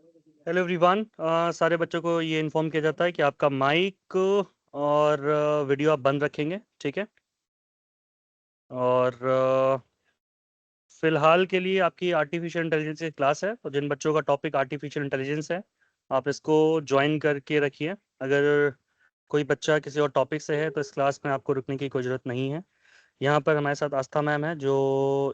Hello everyone. सारे बच्चों को ये इन्फॉर्म किया जाता है कि आपका माइक और वीडियो आप बंद रखेंगे, ठीक है। और फिलहाल के लिए आपकी आर्टिफिशियल इंटेलिजेंस की क्लास है, तो जिन बच्चों का टॉपिक आर्टिफिशियल इंटेलिजेंस है आप इसको ज्वाइन करके रखिए। अगर कोई बच्चा किसी और टॉपिक से है तो इस क्लास में आपको रुकने की कोई ज़रूरत नहीं है। यहाँ पर हमारे साथ आस्था मैम है जो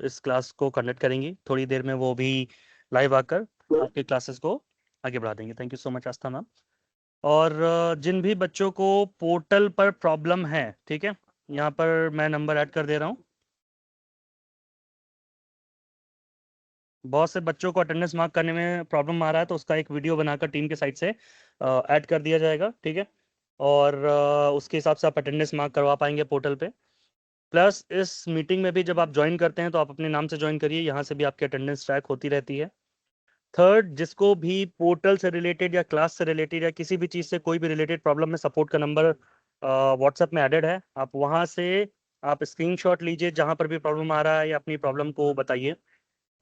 इस क्लास को कंडक्ट करेंगी। थोड़ी देर में वो भी लाइव आकर आपके क्लासेस को आगे बढ़ा देंगे। Thank you so much Aastha ma'am. और जिन भी बच्चों को पोर्टल पर प्रॉब्लम है, ठीक है, यहाँ पर मैं नंबर ऐड कर दे रहा हूँ। बहुत से बच्चों को अटेंडेंस मार्क करने में प्रॉब्लम आ रहा है, तो उसका एक वीडियो बनाकर टीम के साइड से ऐड कर दिया जाएगा, ठीक है। और उसके हिसाब से आप अटेंडेंस मार्क करवा पाएंगे पोर्टल पे। प्लस इस मीटिंग में भी जब आप ज्वाइन करते हैं तो आप अपने नाम से ज्वाइन करिए, यहाँ से भी आपकी अटेंडेंस ट्रैक होती रहती है। थर्ड, जिसको भी पोर्टल से रिलेटेड या क्लास से रिलेटेड या किसी भी चीज़ से कोई भी रिलेटेड प्रॉब्लम में सपोर्ट का नंबर व्हाट्सएप में एडेड है, आप वहाँ से आप स्क्रीनशॉट लीजिए, जहाँ पर भी प्रॉब्लम आ रहा है या अपनी प्रॉब्लम को बताइए।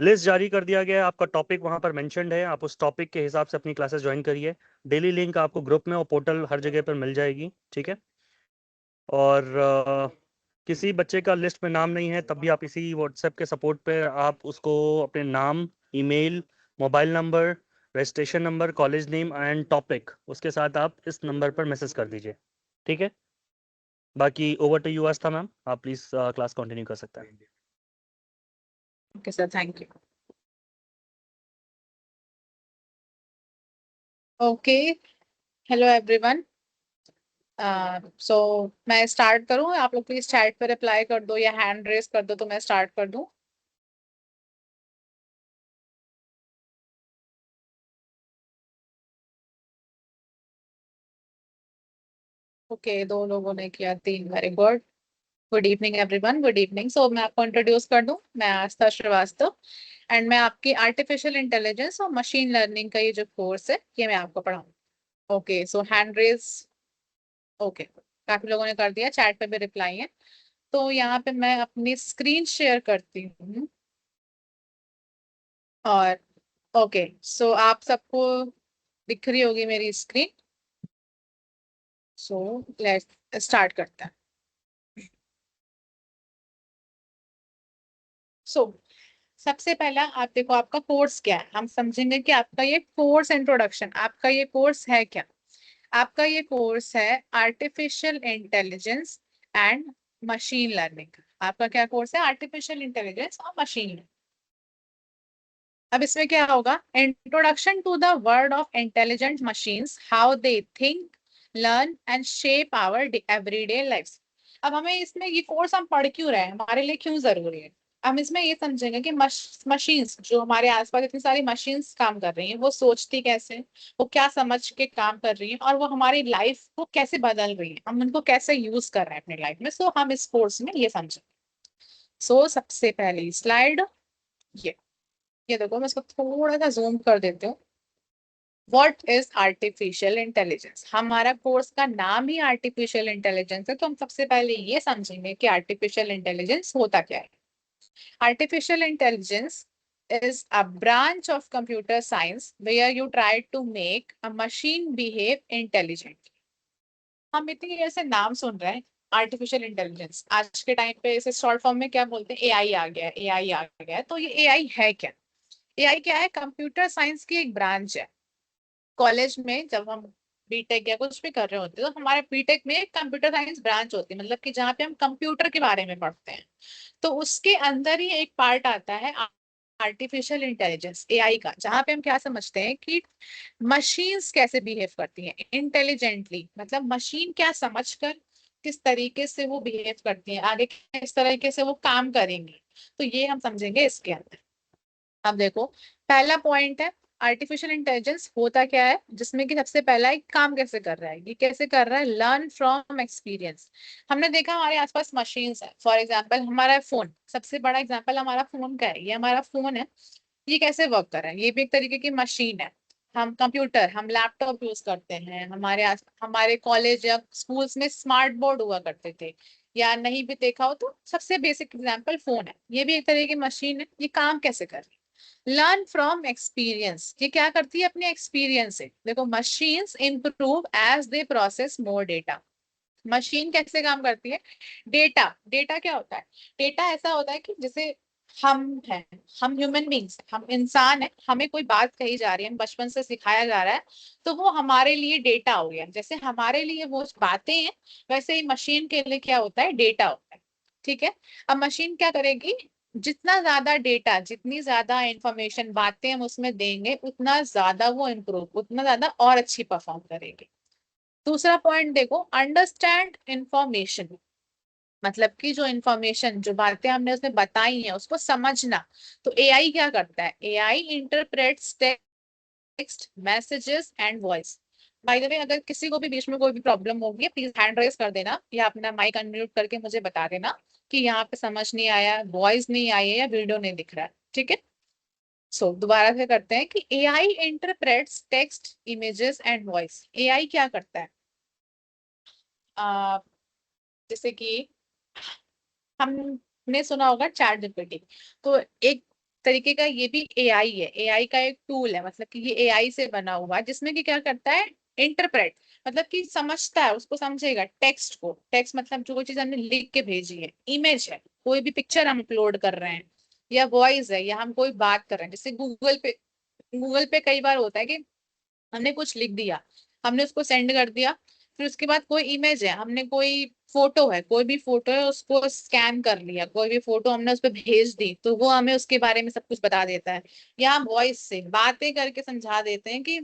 लिस्ट जारी कर दिया गया है, आपका टॉपिक वहाँ पर मेंशन्ड है, आप उस टॉपिक के हिसाब से अपनी क्लासेस ज्वाइन करिए। डेली लिंक आपको ग्रुप में और पोर्टल हर जगह पर मिल जाएगी, ठीक है। और किसी बच्चे का लिस्ट में नाम नहीं है तब भी आप इसी व्हाट्सएप के सपोर्ट पे आप उसको अपने नाम, email, mobile number, registration number, college name and topic उसके साथ आप इस नंबर पर मैसेज कर दीजिए, ठीक है। बाकी over to you Aastha ma'am, आप प्लीज क्लास कंटिन्यू कर सकते हैं। Okay sir, thank you. Okay, hello everyone. So मैं स्टार्ट करूं? आप लोग प्लीज चैट पे रिप्लाई कर दो या हैंड रेस कर दो तो मैं स्टार्ट कर दूं। ओके, दो लोगों ने किया, तीन, very good. Good evening everyone, good evening. So मैं आपको इंट्रोड्यूस कर दूं, मैं आस्था श्रीवास्तव एंड मैं आपकी आर्टिफिशियल इंटेलिजेंस और मशीन लर्निंग का ये जो कोर्स है ये मैं आपको पढ़ाऊँ। Okay, so hand raise. ओके, काफी लोगों ने कर दिया, चैट पे भी रिप्लाई है। तो यहाँ पे मैं अपनी स्क्रीन शेयर करती हूँ। और ओके, सो आप सबको दिख रही होगी मेरी स्क्रीन। सो लेट्स स्टार्ट करते हैं। सो सबसे पहला आप देखो, आपका कोर्स क्या है, हम समझेंगे कि आपका ये कोर्स इंट्रोडक्शन, आपका ये कोर्स है क्या। आपका ये कोर्स है artificial intelligence and machine learning. आपका क्या कोर्स है? आर्टिफिशियल इंटेलिजेंस और मशीन लर्निंग। अब इसमें क्या होगा? Introduction to the world of intelligent machines, how they think, learn and shape our everyday life. अब हमें इसमें ये कोर्स हम पढ़ क्यों रहे हैं, हमारे लिए क्यों जरूरी है, हम इसमें ये समझेंगे कि मशीन्स जो हमारे आसपास इतनी सारी मशीन्स काम कर रही हैं, वो सोचती कैसे, वो क्या समझ के काम कर रही हैं, और वो हमारी लाइफ को कैसे बदल रही है, हम उनको कैसे यूज कर रहे हैं अपनी लाइफ में। सो हम इस कोर्स में ये समझेंगे। सो सबसे पहली स्लाइड ये ये देखो, मैं इसको थोड़ा सा जूम कर देती हूँ। What is artificial intelligence? हमारा कोर्स का नाम ही आर्टिफिशियल इंटेलिजेंस है, तो हम सबसे पहले ये समझेंगे कि आर्टिफिशियल इंटेलिजेंस होता क्या है। Artificial intelligence is a branch of computer science where you try to make a machine behave intelligently. हम इतनी ऐसे नाम सुन रहे हैं, आर्टिफिशियल इंटेलिजेंस, आज के टाइम पे इसे शॉर्ट फॉर्म में क्या बोलते हैं? एआई आ गया है, एआई आ गया है। तो ये एआई है क्या? एआई क्या है? कंप्यूटर साइंस की एक ब्रांच है। कॉलेज में जब हम बीटेक या कुछ भी कर रहे होते हैं तो हमारे बीटेक में एक कंप्यूटर साइंस ब्रांच होती है, मतलब कि जहाँ पे हम कंप्यूटर के बारे में पढ़ते हैं। तो उसके अंदर ही एक पार्ट आता है आर्टिफिशियल इंटेलिजेंस, एआई का, जहाँ पे हम क्या समझते हैं कि मशीन्स कैसे बिहेव करती हैं इंटेलिजेंटली, मतलब मशीन क्या समझकर किस तरीके से वो बिहेव करती है, आगे किस तरीके से वो काम करेंगी। तो ये हम समझेंगे इसके अंदर। अब देखो, पहला पॉइंट है आर्टिफिशियल इंटेलिजेंस होता क्या है, जिसमें कि सबसे पहला एक काम कैसे कर रहा है, ये कैसे कर रहा है? Learn from experience. हमने देखा हमारे आसपास मशीन्स है, फॉर एग्जांपल हमारा फोन, सबसे बड़ा एग्जांपल हमारा फोन का है। ये हमारा फोन है, ये कैसे वर्क कर रहा है? ये भी एक तरीके की मशीन है। हम कंप्यूटर, हम लैपटॉप यूज करते हैं, हमारे कॉलेज या स्कूल्स में स्मार्ट बोर्ड हुआ करते थे, या नहीं भी देखा हो तो सबसे बेसिक एग्जांपल फोन है, ये भी एक तरह की मशीन है। ये काम कैसे कर रही है? लर्न फ्रॉम एक्सपीरियंस, ये क्या करती है अपने एक्सपीरियंस से। देखो machines improve as they process more data. Machine कैसे काम करती है, डेटा, डेटा क्या होता है, डेटा ऐसा होता है कि जैसे हम हैं, हम ह्यूमन बींग्स, हम इंसान हैं, हमें कोई बात कही जा रही है, हम बचपन से सिखाया जा रहा है, तो वो हमारे लिए डेटा हो गया। जैसे हमारे लिए वो बातें हैं, वैसे ही मशीन के लिए क्या होता है, डेटा होता है। ठीक है, अब मशीन क्या करेगी, जितना ज्यादा डेटा, जितनी ज्यादा इंफॉर्मेशन, बातें हम उसमें देंगे, उतना ज्यादा वो इम्प्रूव, उतना ज्यादा और अच्छी परफॉर्म करेगी। दूसरा पॉइंट देखो, अंडरस्टैंड इंफॉर्मेशन, मतलब कि जो इंफॉर्मेशन, जो बातें हमने उसमें बताई हैं उसको समझना। तो एआई क्या करता है, AI interprets text, messages and voice. By the way, अगर किसी को भी बीच में कोई भी प्रॉब्लम होगी, प्लीज हैंड रेज कर देना या अपना माइक अनम्यूट करके मुझे बता देना कि यहाँ पे समझ नहीं आया, वॉइस नहीं आई है या वीडियो नहीं दिख रहा है। ठीक है, सो दोबारा से करते हैं कि AI interprets text, images and voice. AI क्या करता है, जैसे कि हमने सुना होगा चैट जीपीटी, तो एक तरीके का ये भी एआई है, एआई का एक टूल है, मतलब कि ये एआई से बना हुआ है, जिसमें कि क्या करता है, इंटरप्रेट, मतलब कि समझता है, उसको समझेगा टेक्स्ट को। टेक्स्ट मतलब जो चीज हमने लिख के भेजी है, इमेज है, कोई भी पिक्चर हम अपलोड कर रहे हैं, या वॉइस है, या हम कोई बात कर रहे हैं, जैसे गूगल पे कई बार होता है कि हमने कुछ लिख दिया, हमने उसको सेंड कर दिया, फिर उसके बाद कोई इमेज है, हमने कोई फोटो है, कोई भी फोटो है, उसको स्कैन कर लिया, कोई भी फोटो हमने उस पर भेज दी, तो वो हमें उसके बारे में सब कुछ बता देता है। या हम वॉइस से बातें करके समझा देते हैं कि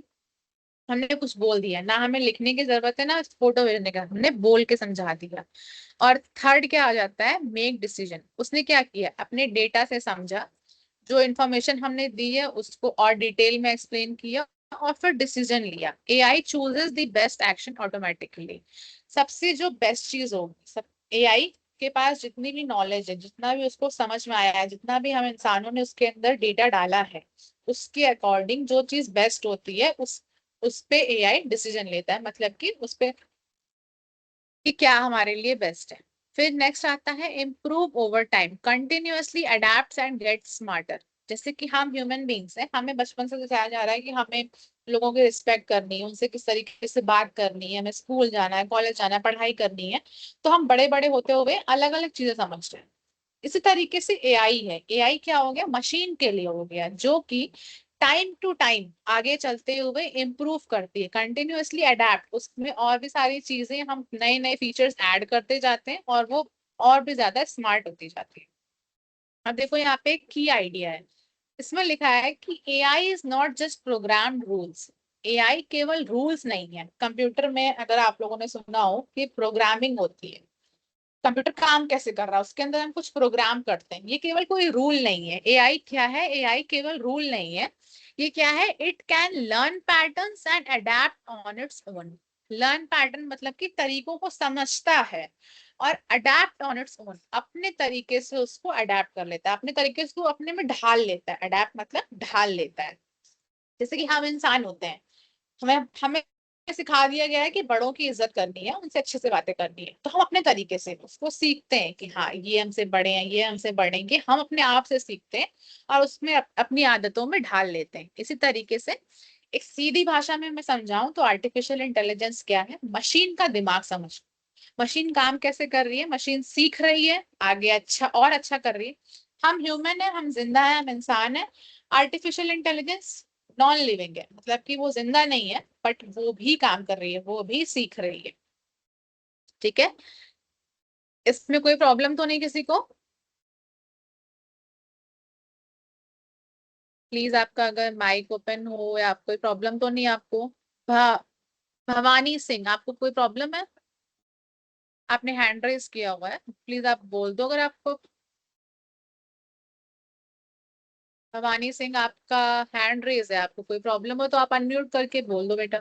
हमने कुछ बोल दिया, ना हमें लिखने की जरूरत है ना फोटो भेजने का, हमने बोल के समझा दिया। और थर्ड क्या आ जाता है, मेक डिसीजन। उसने क्या किया, अपने डेटा से समझा, जो इन्फॉर्मेशन हमने दी है उसको और डिटेल में एक्सप्लेन किया, और फिर डिसीजन लिया। AI chooses the best action automatically. सबसे जो बेस्ट चीज होगी, सब एआई के पास जितनी भी नॉलेज है, जितना भी उसको समझ में आया है, जितना भी हम इंसानों ने उसके अंदर डेटा डाला है, उसके अकॉर्डिंग जो चीज बेस्ट होती है उस पे एआई डिसीजन लेता है, मतलब कि उस पे कि क्या हमारे लिए बेस्ट है। फिर नेक्स्ट आता है improve over time, continuously adapt and get smarter. जैसे कि हम ह्यूमन बींग्स हैं, हमें बचपन से सिखाया जा रहा है कि हमें लोगों की रिस्पेक्ट करनी है, उनसे किस तरीके से बात करनी है, हमें स्कूल जाना है, कॉलेज जाना है, पढ़ाई करनी है। तो हम बड़े बड़े होते हुए अलग अलग चीजें समझ रहे हैं। इसी तरीके से एआई है, एआई क्या हो गया, मशीन के लिए हो गया, जो कि टाइम टू टाइम आगे चलते हुए इम्प्रूव करती है, कंटिन्यूअसली अडेप्ट, उसमें और भी सारी चीजें, हम नए नए फीचर्स ऐड करते जाते हैं और वो और भी ज्यादा स्मार्ट होती जाती है। अब देखो यहाँ पे एक की आइडिया है, इसमें लिखा है कि AI is not just program rules. AI केवल रूल्स नहीं है। कंप्यूटर में अगर आप लोगों ने सुना हो कि प्रोग्रामिंग होती है, कंप्यूटर काम कैसे कर रहा है, उसके अंदर हम कुछ प्रोग्राम करते हैं, ये केवल कोई रूल नहीं है। एआई क्या है, एआई केवल रूल नहीं है, ये क्या है, it can learn patterns and adapt on its own. Learn pattern मतलब कि तरीकों को समझता है, और अडेप्ट ऑन इट्स ओन, अपने तरीके से उसको अडेप्ट कर लेता है, अपने तरीके से उसको अपने में ढाल लेता है। अडेप्ट मतलब ढाल लेता है। जैसे कि हम इंसान होते हैं, हमें हमें सिखा दिया गया है कि बड़ों की इज्जत करनी है, उनसे अच्छे से बातें करनी है, तो हम अपने तरीके से उसको सीखते हैं कि हाँ ये हमसे बड़े हैं, ये हमसे बड़े हैं, ये हम अपने आप से सीखते हैं और उसमें अपनी आदतों में ढाल लेते हैं। इसी तरीके से एक सीधी भाषा में मैं समझाऊं तो आर्टिफिशियल इंटेलिजेंस क्या है, मशीन का दिमाग समझ। मशीन काम कैसे कर रही है, मशीन सीख रही है, आगे अच्छा और अच्छा कर रही है। हम ह्यूमन है, हम जिंदा है, हम इंसान है। आर्टिफिशियल इंटेलिजेंस नॉन लिविंग है, मतलब कि वो जिंदा नहीं है, बट वो भी काम कर रही है, वो भी सीख रही है। ठीक है, इसमें कोई प्रॉब्लम तो नहीं किसी को? प्लीज आपका अगर माइक ओपन हो, या कोई प्रॉब्लम तो नहीं आपको। भा, भवानी सिंह, आपको कोई प्रॉब्लम है? आपने हैंड रेज किया हुआ है, प्लीज आप बोल दो अगर आपको। भवानी सिंह, आपका हैंड रेज है, आपको कोई प्रॉब्लम हो तो आप अनम्यूट करके बोल दो बेटा।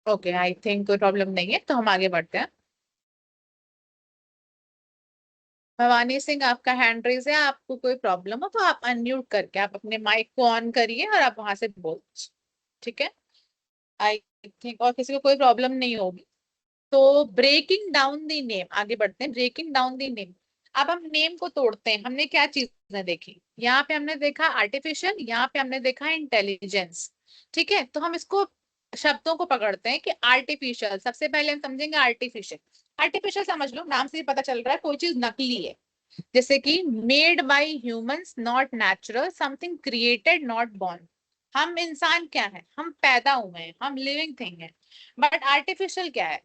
ओके, आई थिंक कोई प्रॉब्लम नहीं है, तो हम आगे बढ़ते हैं। भवानी सिंह, आपका हैंड रेज है, आपको कोई प्रॉब्लम हो तो आप अनम्यूट करके आप अपने माइक को ऑन करिए और आप वहां से बोल दीजिए। ठीक है, आई थिंक और किसी को कोई प्रॉब्लम नहीं होगी। तो ब्रेकिंग डाउन द नेम, आगे बढ़ते हैं। ब्रेकिंग डाउन द नेम, अब हम नेम को तोड़ते हैं, हमने क्या चीजें देखी, यहाँ पे हमने देखा आर्टिफिशियल, यहाँ पे हमने देखा इंटेलिजेंस। ठीक है, तो हम इसको शब्दों को पकड़ते हैं कि आर्टिफिशियल, सबसे पहले हम समझेंगे आर्टिफिशियल। आर्टिफिशियल समझ लो, नाम से ही पता चल रहा है कोई चीज नकली है, जैसे कि made by humans not natural, something created not born. हम इंसान क्या है, हम पैदा हुए हैं, हम लिविंग थिंग है। बट आर्टिफिशियल क्या है,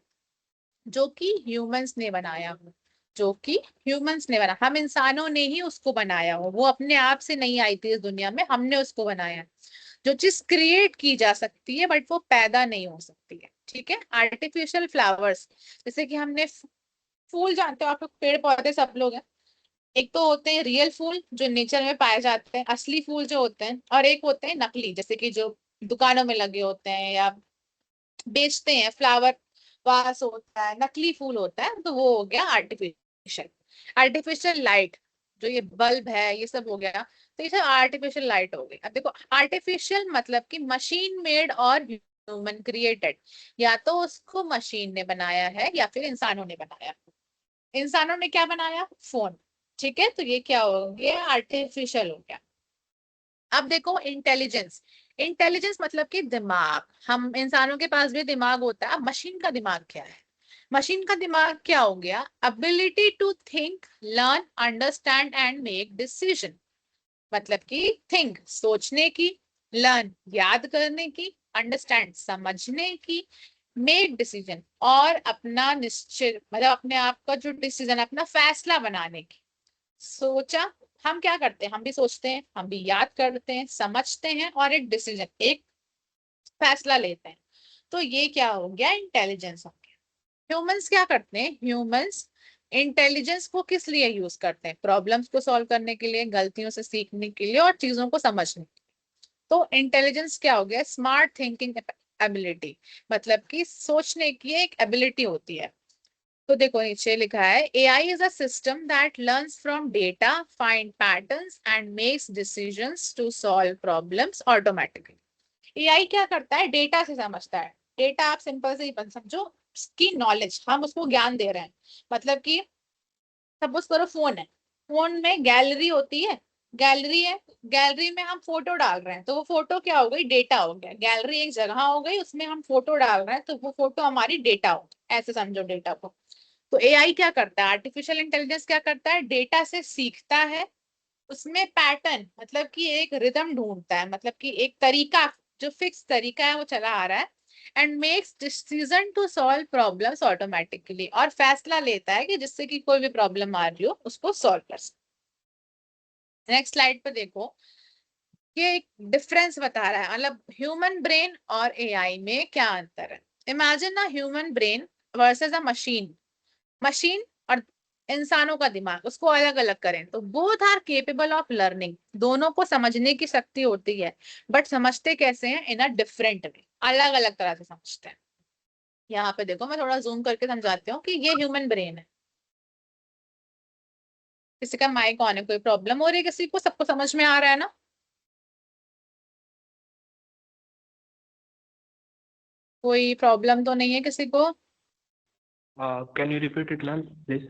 जो कि ह्यूमंस ने बनाया हो, जो कि ह्यूमंस ने बना, हम इंसानों ने ही उसको बनाया हो, वो अपने आप से नहीं आई थी इस दुनिया में, हमने उसको बनाया। जो चीज क्रिएट की जा सकती है बट वो पैदा नहीं हो सकती है। ठीक है, आर्टिफिशियल फ्लावर्स, जैसे कि हमने फूल, जानते हो आप लोग, पेड़ पौधे सब लोग हैं। एक तो होते हैं रियल फूल जो नेचर में पाए जाते हैं, असली फूल जो होते हैं, और एक होते हैं नकली, जैसे कि जो दुकानों में लगे होते हैं या बेचते हैं, फ्लावर वास होता है, नकली फूल होता है, तो वो हो गया आर्टिफिशियल। आर्टिफिशियल लाइट, जो ये बल्ब है ये सब हो गया, तो ये सब आर्टिफिशियल लाइट हो गई। अब देखो, आर्टिफिशियल मतलब कि मशीन मेड और ह्यूमन क्रिएटेड, या तो उसको मशीन ने बनाया है या फिर इंसानों ने बनाया। इंसानों ने क्या बनाया, फोन। ठीक है, तो ये क्या हो गया, आर्टिफिशियल हो गया। अब देखो इंटेलिजेंस, इंटेलिजेंस मतलब कि दिमाग, हम इंसानों के पास भी दिमाग होता है। अब मशीन का दिमाग क्या है, मशीन का दिमाग क्या हो गया, ability to think, learn, understand and make decision. मतलब कि थिंक सोचने की, लर्न याद करने की, अंडरस्टैंड समझने की, मेक डिसीजन और अपना निश्चित, मतलब अपने आप का जो डिसीजन, अपना फैसला बनाने की। सोचा, हम क्या करते हैं, हम भी सोचते हैं, हम भी याद करते हैं, समझते हैं और एक डिसीजन, एक फैसला लेते हैं। तो ये क्या हो गया, इंटेलिजेंस हो गया। ह्यूमंस क्या करते हैं, ह्यूमंस इंटेलिजेंस को किस लिए यूज करते हैं, प्रॉब्लम्स को सॉल्व करने के लिए, गलतियों से सीखने के लिए और चीजों को समझने के लिए। तो इंटेलिजेंस क्या हो गया, स्मार्ट थिंकिंग एबिलिटी, मतलब कि सोचने की एक एबिलिटी होती है। तो देखो नीचे लिखा है, AI is a system that learns from data, find patterns and makes decisions to solve problems automatically. AI क्या करता है, डेटा से समझता है। डेटा आप सिंपल से ही समझो, उसकी नॉलेज, हम उसको ज्ञान दे रहे हैं। मतलब कि सपोज करो फोन है, फोन में गैलरी होती है, गैलरी है, गैलरी में हम फोटो डाल रहे हैं, तो वो फोटो क्या हो गई, डेटा हो गया। गैलरी एक जगह हो गई, उसमें हम फोटो डाल रहे हैं, तो वो फोटो हमारी डेटा हो गई। ऐसे समझो डेटा को। तो एआई क्या करता है, आर्टिफिशियल इंटेलिजेंस क्या करता है, डेटा से सीखता है, उसमें पैटर्न मतलब कि एक रिदम ढूंढता है, मतलब कि एक तरीका, जो फिक्स तरीका है वो चला आ रहा है, and makes decision to solve problems automatically, और फैसला लेता है कि जिससे कि कोई भी प्रॉब्लम आ रही हो उसको सॉल्व कर सके। नेक्स्ट स्लाइड पे देखो, ये एक डिफरेंस बता रहा है, मतलब ह्यूमन ब्रेन और एआई में क्या अंतर है। इमेजिन ना, human brain versus a machine, machine और इंसानों का दिमाग, उसको अलग अलग करें तो both are capable of learning, दोनों को समझने की शक्ति होती है। बट समझते कैसे हैं, इन अ डिफरेंट वे, अलग अलग तरह से समझते हैं। यहाँ पे देखो, मैं थोड़ा जूम करके समझाती हूँ कि ये ह्यूमन ब्रेन है। किसी का माइक ऑन है, कोई प्रॉब्लम हो रही है किसी को, सबको समझ में आ रहा है ना। कोई प्रॉब्लम तो नहीं है किसी को। Can you repeat it, ma'am, please?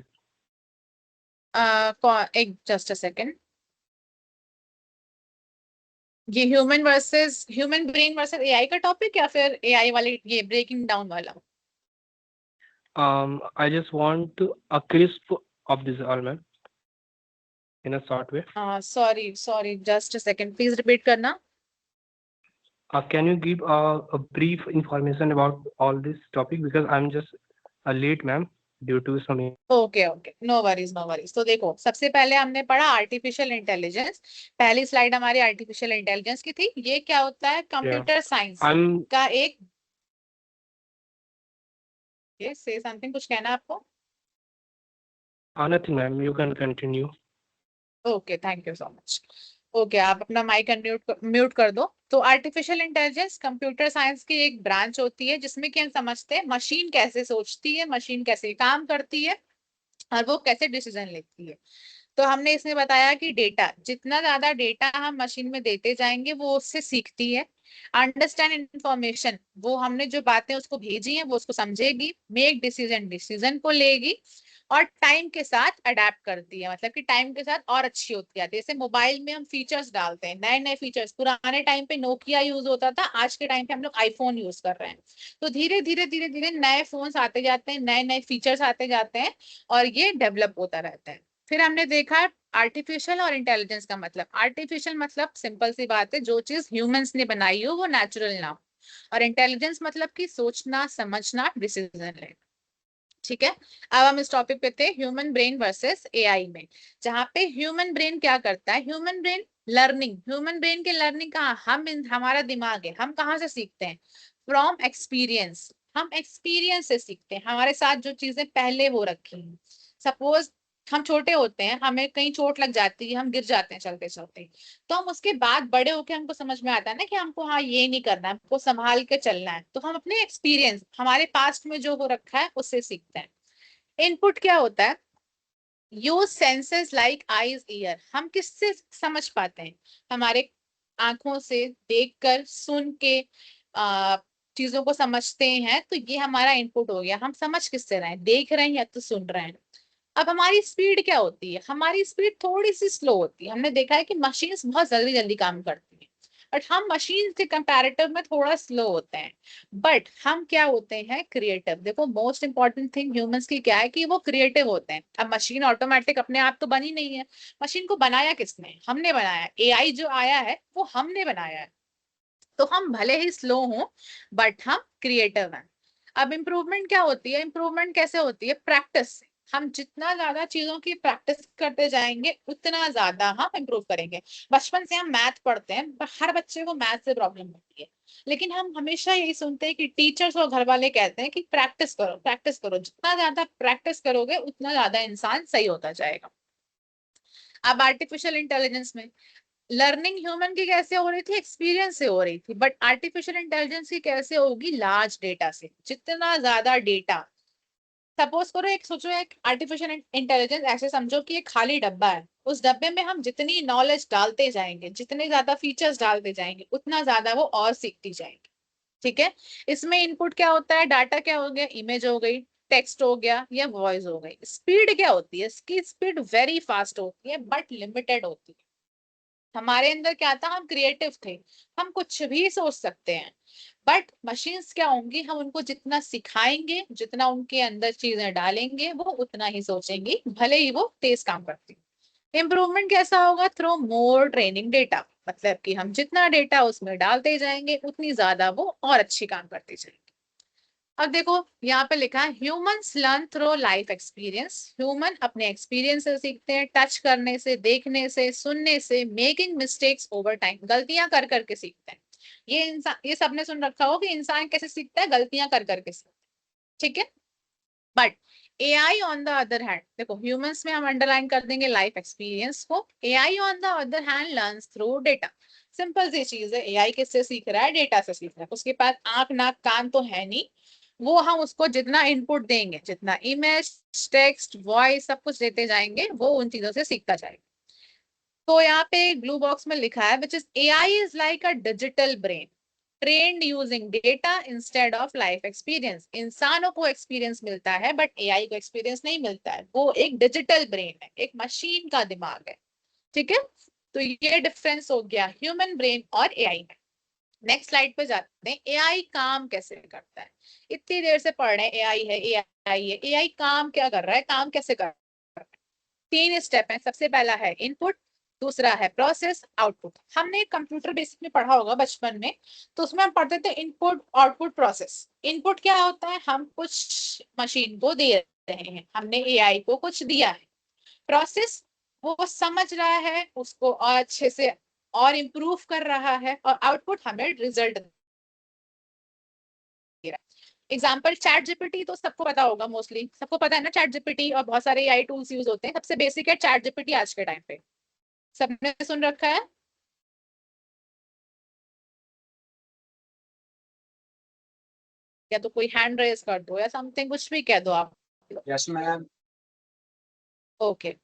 एक जस्ट अ सेकेंड, ये ह्यूमन ब्रेन वर्सेस एआई का टॉपिक, या फिर एआई वाले ये ब्रेकिंग डाउन वाला। I just want a crisp of this all, ma'am, in a short way. Sorry sorry, just a second, please repeat करना। Can you give a brief information about all this topic because I'm just late, ma'am, due to some. Okay okay, no worries no worries. तो देखो, सबसे पहले हमने पढ़ा artificial intelligence, पहली slide हमारी artificial intelligence की थी। ये क्या होता है, Yeah, कंप्यूटर साइंस I'm का एक, ये से समथिंग, कुछ कहना है आपको। nothing, ma'am. You can continue. Okay, thank you so much. Okay, आप अपना माइक म्यूट कर दो। तो आर्टिफिशियल इंटेलिजेंस कंप्यूटर साइंस की एक ब्रांच होती है, जिसमें कि हम समझते हैं मशीन कैसे सोचती है, मशीन कैसे काम करती है और वो कैसे डिसीजन लेती है। तो हमने इसमें बताया कि डेटा, जितना ज्यादा डेटा हम मशीन में देते जाएंगे वो उससे सीखती है। अंडरस्टैंड इंफॉर्मेशन, वो हमने जो बातें उसको भेजी हैं वो उसको समझेगी। मेक डिसीजन, डिसीजन को लेगी। और टाइम के साथ अडेप्ट करती है, मतलब कि टाइम के साथ और अच्छी होती जाती है। जैसे मोबाइल में हम फीचर्स डालते हैं, नए नए फीचर्स, पुराने टाइम पे नोकिया यूज होता था, आज के टाइम पे हम लोग आईफोन यूज कर रहे हैं। तो धीरे धीरे धीरे धीरे नए फोन्स आते जाते हैं, नए नए फीचर्स आते जाते हैं और ये डेवलप होता रहता है। फिर हमने देखा आर्टिफिशियल और इंटेलिजेंस का मतलब। आर्टिफिशियल मतलब सिंपल सी बात है, जो चीज ह्यूमंस ने बनाई हो वो नेचुरल ना हो। और इंटेलिजेंस मतलब कि सोचना, समझना, डिसीजन लेना। ठीक है, अब हम इस टॉपिक पे थे ह्यूमन ब्रेन वर्सेस एआई में, जहां पे ह्यूमन ब्रेन क्या करता है, human brain learning, human brain के लर्निंग कहाँ, हमारा दिमाग है, हम कहाँ से सीखते हैं, फ्रॉम एक्सपीरियंस। हम एक्सपीरियंस से सीखते हैं, हमारे साथ जो चीजें पहले हो रखी हैं। सपोज हम छोटे होते हैं, हमें कहीं चोट लग जाती है, हम गिर जाते हैं चलते चलते, तो हम उसके बाद बड़े होके हमको समझ में आता है ना कि हमको हाँ ये नहीं करना है, हमको संभाल के चलना है। तो हम अपने एक्सपीरियंस, हमारे पास्ट में जो हो रखा है उससे सीखते हैं। इनपुट क्या होता है, use senses like eyes ear. हम किससे समझ पाते हैं, हमारे आंखों से, देखकर, सुन के आ, चीजों को समझते हैं। तो ये हमारा इनपुट हो गया, हम समझ किससे रहे हैं, देख रहे हैं या तो सुन रहे हैं। अब हमारी स्पीड क्या होती है, हमारी स्पीड थोड़ी सी स्लो होती है। हमने देखा है कि मशीन्स बहुत जल्दी जल्दी काम करती हैं, बट हम मशीन के कंपैरेटिव में थोड़ा स्लो होते हैं। बट हम क्या होते हैं, क्रिएटिव। देखो मोस्ट इंपॉर्टेंट थिंग ह्यूमंस की क्या है कि वो क्रिएटिव होते हैं। अब मशीन ऑटोमेटिक अपने आप तो बनी नहीं है, मशीन को बनाया किसने, हमने बनाया। एआई जो आया है वो हमने बनाया है। तो हम भले ही स्लो हों बट हम क्रिएटिव हैं। अब इम्प्रूवमेंट क्या होती है, इम्प्रूवमेंट कैसे होती है, प्रैक्टिस से। हम जितना ज्यादा चीजों की प्रैक्टिस करते जाएंगे उतना ज्यादा हम इम्प्रूव करेंगे। बचपन से हम मैथ पढ़ते हैं, हर बच्चे को मैथ से प्रॉब्लम होती है, लेकिन हम हमेशा यही सुनते हैं कि टीचर्स और घर वाले कहते हैं कि प्रैक्टिस करो, प्रैक्टिस करो। जितना ज्यादा प्रैक्टिस करोगे उतना ज्यादा इंसान सही होता जाएगा। अब आर्टिफिशियल इंटेलिजेंस में लर्निंग ह्यूमन की कैसे हो रही थी, एक्सपीरियंस से हो रही थी, बट आर्टिफिशियल इंटेलिजेंस की कैसे होगी, लार्ज डेटा से। जितना ज्यादा डेटा, सपोज करो एक, सोचो एक आर्टिफिशियल इंटेलिजेंस ऐसे समझो कि एक खाली डब्बा है, उस डब्बे में हम जितनी नॉलेज डालते जाएंगे, जितने ज्यादा फीचर्स डालते जाएंगे, उतना ज्यादा वो और सीखती जाएंगे। ठीक है, इसमें इनपुट क्या होता है, डाटा क्या हो गया, इमेज हो गई, टेक्स्ट हो गया या वॉइस हो गई। स्पीड क्या होती है, इसकी स्पीड वेरी फास्ट होती है बट लिमिटेड होती है। हमारे अंदर क्या था, हम क्रिएटिव थे, हम कुछ भी सोच सकते हैं। बट मशीन्स क्या होंगी, हम उनको जितना सिखाएंगे, जितना उनके अंदर चीजें डालेंगे, वो उतना ही सोचेंगी, भले ही वो तेज काम करती। इम्प्रूवमेंट कैसा होगा, थ्रू मोर ट्रेनिंग डेटा। मतलब कि हम जितना डेटा उसमें डालते जाएंगे उतनी ज्यादा वो और अच्छी काम करती जाएंगे। अब देखो यहाँ पे लिखा है humans learn through life experience. Human अपने एक्सपीरियंस से सीखते हैं, टच करने से, देखने से, सुनने से, मेकिंग मिस्टेक्स ओवर टाइम, गलतियां कर करके सीखते हैं। ये इंसान, ये सबने सुन रखा हो कि इंसान कैसे सीखता है, गलतियां कर करके सीखता है। ठीक है, but AI on the other hand, देखो ह्यूमंस में हम अंडरलाइन कर देंगे लाइफ एक्सपीरियंस को, AI on the other hand learns through data. Simple सी चीज है, एआई किससे सीख रहा है, डेटा से सीख रहा है। उसके पास आंख नाक कान तो है नहीं, वो हम उसको जितना इनपुट देंगे, जितना इमेज, टेक्स्ट, वॉइस सब कुछ देते जाएंगे, वो उन चीजों से सीखता जाएगा। तो यहाँ पे ब्लू बॉक्स में लिखा है which is AI is like a digital brain trend using data instead of life experience. इंसानों को एक्सपीरियंस मिलता है बट एआई को एक्सपीरियंस नहीं मिलता है, वो एक डिजिटल ब्रेन है, एक मशीन का दिमाग है। ठीक है, तो ये डिफरेंस हो गया ह्यूमन ब्रेन और एआई में। नेक्स्ट स्लाइड पे जाते हैं, एआई काम कैसे करता है। इतनी देर से पढ़ रहे हैं एआई है, एआई है, एआई काम क्या कर रहा है, काम कैसे कर रहा है। तीन स्टेप है, सबसे पहला है इनपुट, दूसरा है प्रोसेस, आउटपुट। हमने कंप्यूटर बेसिक में पढ़ा होगा बचपन में, तो उसमें हम पढ़ते थे इनपुट, आउटपुट, प्रोसेस। इनपुट क्या होता है, हम कुछ मशीन को दे रहे हैं, हमने एआई को कुछ दिया है। प्रोसेस, वो समझ रहा है उसको और अच्छे से और इम्प्रूव कर रहा है, और आउटपुट हमें रिजल्ट दे रहा है। एग्जाम्पल चैट जीपीटी तो सबको पता होगा, मोस्टली सबको पता है ना चैट जीपीटी, और बहुत सारे एआई टूल्स यूज होते हैं। सबसे बेसिक है चैट जीपीटी आज के टाइम पे, सबने सुन रखा है। या तो कोई हैंड रेज कर दो या समथिंग, कुछ भी कह दो आप। Yes ma'am. ओके,